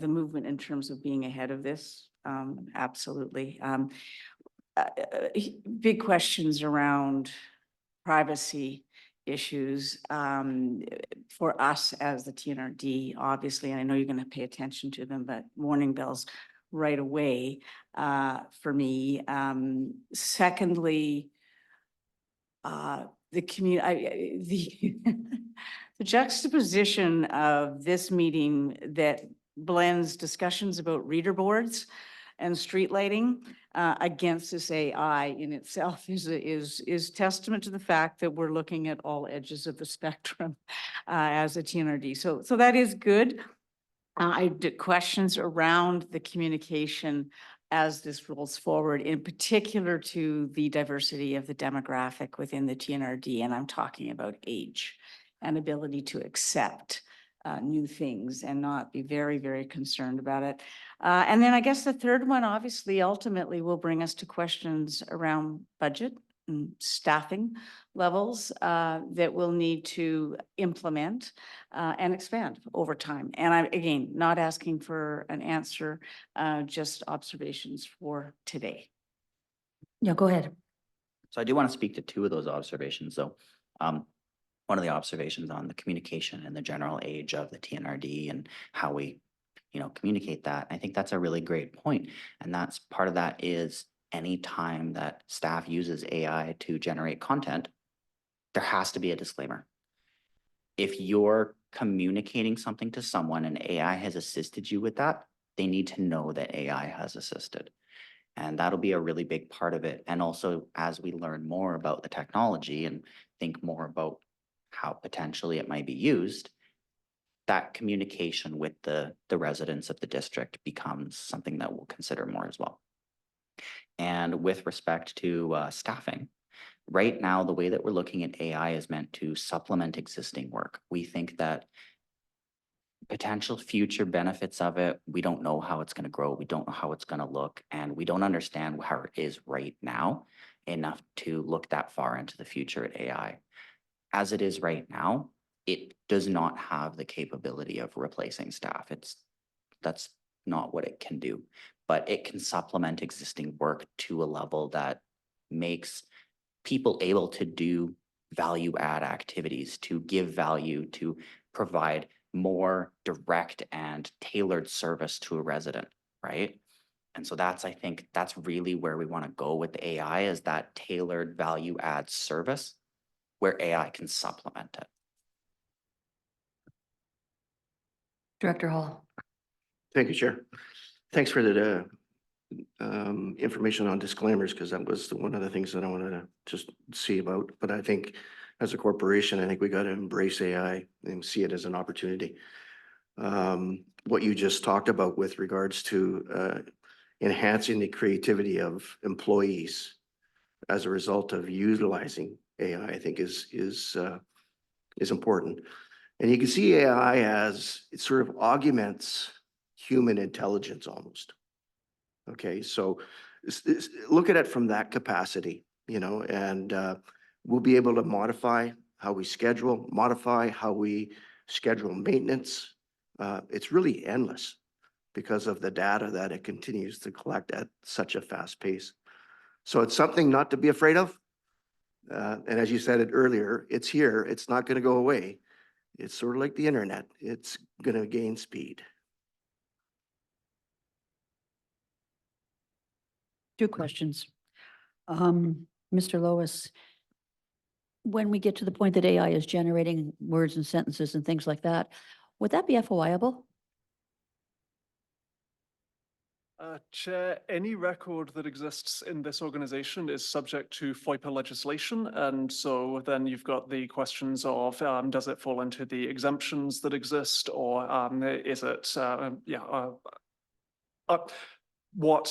movement in terms of being ahead of this. Absolutely. Big questions around privacy issues for us as the TNRD, obviously, and I know you're going to pay attention to them, but warning bells right away for me. Secondly, the juxtaposition of this meeting that blends discussions about reader boards and street lighting against this AI in itself is testament to the fact that we're looking at all edges of the spectrum as a TNRD. So that is good. I did questions around the communication as this rolls forward, in particular to the diversity of the demographic within the TNRD, and I'm talking about age and ability to accept new things and not be very concerned about it. And then I guess the third one, obviously, ultimately will bring us to questions around budget and staffing levels that we'll need to implement and expand over time. And I'm, again, not asking for an answer, just observations for today. Yeah, go ahead. So I do want to speak to 2 of those observations. So one of the observations on the communication and the general age of the TNRD and how we, communicate that. I think that's a really great point. And that's part of that is any time that staff uses AI to generate content, there has to be a disclaimer. If you're communicating something to someone and AI has assisted you with that, they need to know that AI has assisted. And that'll be a really big part of it. And also, as we learn more about the technology and think more about how potentially it might be used, that communication with the residents of the district becomes something that we'll consider more as well. And with respect to staffing, right now, the way that we're looking at AI is meant to supplement existing work. We think that potential future benefits of it, we don't know how it's going to grow. We don't know how it's going to look. And we don't understand how it is right now enough to look that far into the future at AI. As it is right now, it does not have the capability of replacing staff. That's not what it can do, but it can supplement existing work to a level that makes people able to do value add activities, to give value, to provide more direct and tailored service to a resident, right? And so I think that's really where we want to go with the AI, is that tailored value add service where AI can supplement it. Director Hall. Thank you, Chair. Thanks for the information on disclaimers, because that was one of the things that I wanted to just see about. But I think as a corporation, I think we got to embrace AI and see it as an opportunity. What you just talked about with regards to enhancing the creativity of employees as a result of utilizing AI, I think is important. And you can see AI as it sort of augments human intelligence almost. Okay, so look at it from that capacity, and we'll be able to modify how we schedule, modify how we schedule maintenance. It's really endless because of the data that it continues to collect at such a fast pace. So it's something not to be afraid of. And as you said it earlier, it's here. It's not going to go away. It's sort of like the internet. It's going to gain speed. 2 questions. Mr. Lois, when we get to the point that AI is generating words and sentences and things like that, would that be FOIable? Chair, any record that exists in this organization is subject to FOIPA legislation. And so then you've got the questions of, does it fall into the exemptions that exist, or is it, what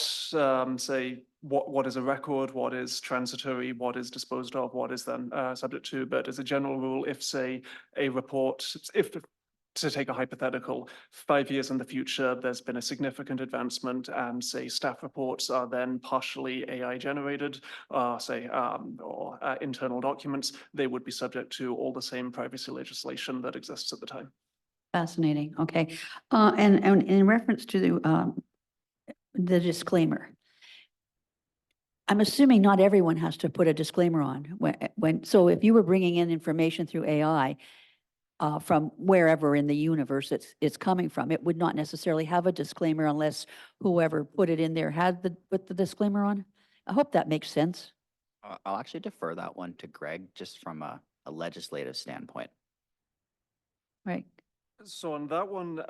is a record, what is transitory, what is disposed of, what is then subject to. But as a general rule, if, say, a report, to take a hypothetical, 5 years in the future, there's been a significant advancement and say staff reports are then partially AI generated, or internal documents, they would be subject to all the same privacy legislation that exists at the time. Fascinating. Okay. And in reference to the disclaimer, I'm assuming not everyone has to put a disclaimer on so if you were bringing in information through AI, from wherever in the universe it's coming from, it would not necessarily have a disclaimer unless whoever put it in there had put the disclaimer on. I hope that makes sense. I'll actually defer that one to Greg, just from a legislative standpoint. Right. So on that one,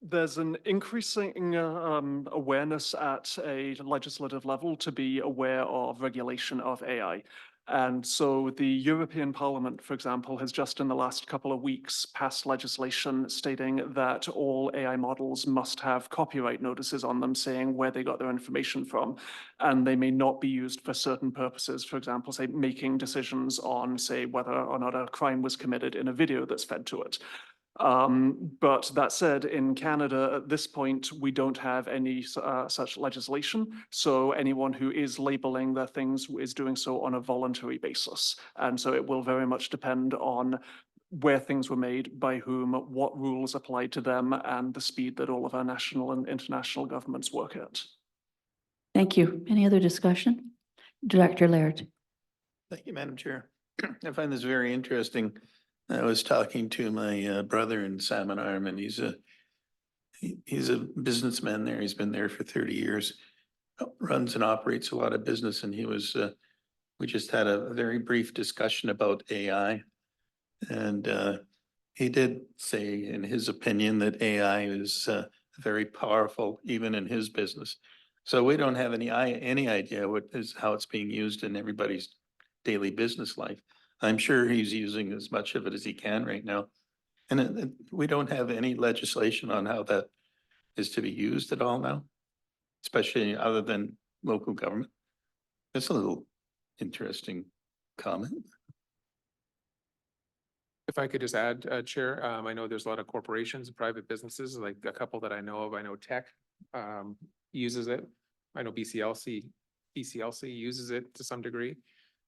there's an increasing awareness at a legislative level to be aware of regulation of AI. And so the European Parliament, for example, has just in the last couple of weeks passed legislation stating that all AI models must have copyright notices on them saying where they got their information from, and they may not be used for certain purposes. For example, say making decisions on, say, whether or not a crime was committed in a video that's fed to it. But that said, in Canada, at this point, we don't have any such legislation. So anyone who is labeling their things is doing so on a voluntary basis. And so it will very much depend on where things were made, by whom, what rules applied to them, and the speed that all of our national and international governments work at. Thank you. Any other discussion? Director Laird. Thank you, Madam Chair. I find this very interesting. I was talking to my brother in Salmon Arm, and he's a businessman there. He's been there for 30 years, runs and operates a lot of business. And we just had a very brief discussion about AI. And he did say, in his opinion, that AI is very powerful, even in his business. So we don't have any idea how it's being used in everybody's daily business life. I'm sure he's using as much of it as he can right now. And we don't have any legislation on how that is to be used at all now, especially other than local government. That's a little interesting comment. If I could just add, Chair, I know there's a lot of corporations and private businesses, like a couple that I know of. I know Tech uses it. I know BCLC uses it to some degree.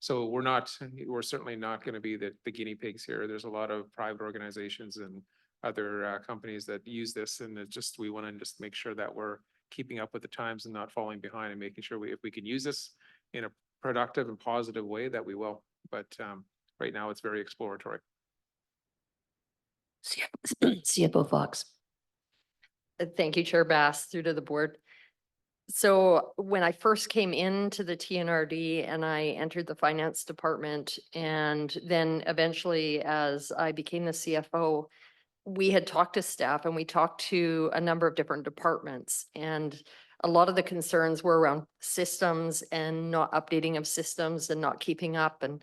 So we're certainly not going to be the guinea pigs here. There's a lot of private organizations and other companies that use this, and we want to just make sure that we're keeping up with the times and not falling behind, and making sure if we can use this in a productive and positive way, that we will. But right now it's very exploratory. CFO Fox. Thank you, Chair Bass, through to the board. So when I first came into the TNRD and I entered the finance department, and then eventually as I became the CFO, we had talked to staff and we talked to a number of different departments, and a lot of the concerns were around systems and not updating of systems and not keeping up. And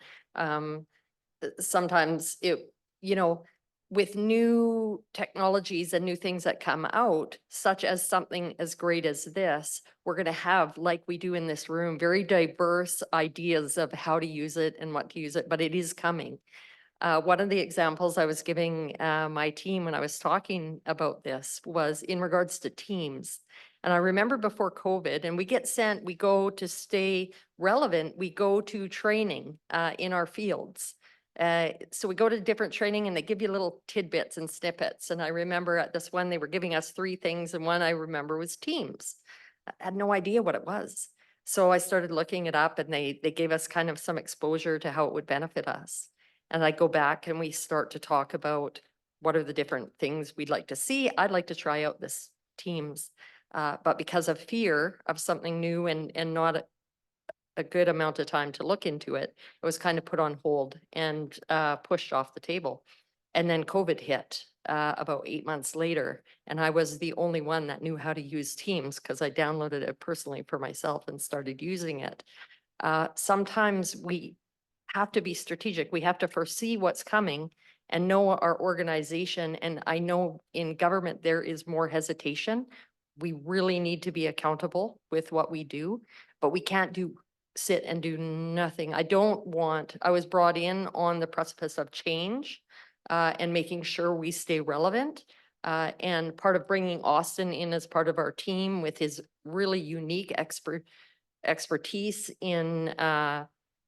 sometimes with new technologies and new things that come out, such as something as great as this, we're going to have, like we do in this room, very diverse ideas of how to use it and what to use it, but it is coming. One of the examples I was giving my team when I was talking about this was in regards to Teams. And I remember before COVID, and we go to stay relevant, we go to training in our fields. So we go to different training and they give you little tidbits and snippets. And I remember at this one, they were giving us 3 things. And one I remember was Teams. I had no idea what it was. So I started looking it up and they gave us kind of some exposure to how it would benefit us. And I go back and we start to talk about what are the different things we'd like to see. I'd like to try out this Teams. But because of fear of something new and not a good amount of time to look into it, it was kind of put on hold and pushed off the table. And then COVID hit about 8 months later, and I was the only one that knew how to use Teams because I downloaded it personally for myself and started using it. Sometimes we have to be strategic. We have to foresee what's coming and know our organization. And I know in government, there is more hesitation. We really need to be accountable with what we do, but we can't sit and do nothing. I was brought in on the precipice of change and making sure we stay relevant. And part of bringing Austin in as part of our team with his really unique expertise in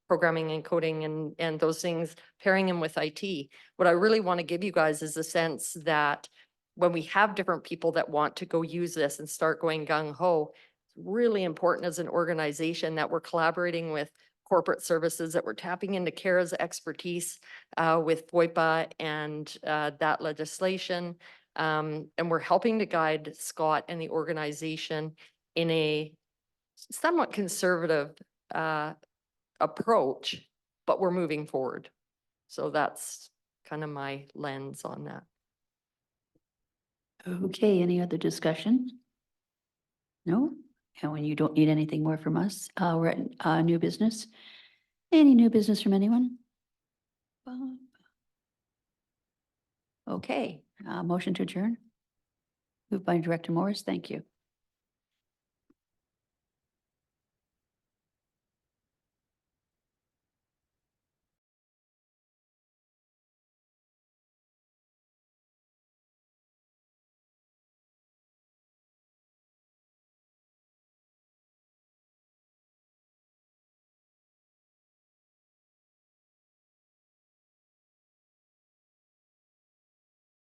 programming and coding and those things, pairing him with IT. What I really want to give you guys is a sense that when we have different people that want to go use this and start going gung-ho, it's really important as an organization that we're collaborating with corporate services, that we're tapping into Kara's expertise with FOIPA and that legislation. And we're helping to guide Scott and the organization in a somewhat conservative approach, but we're moving forward. So that's kind of my lens on that. Okay, any other discussion? No? And when you don't need anything more from us, we're at new business. Any new business from anyone? Okay, motion to adjourn. Moved by Director Morris, thank you.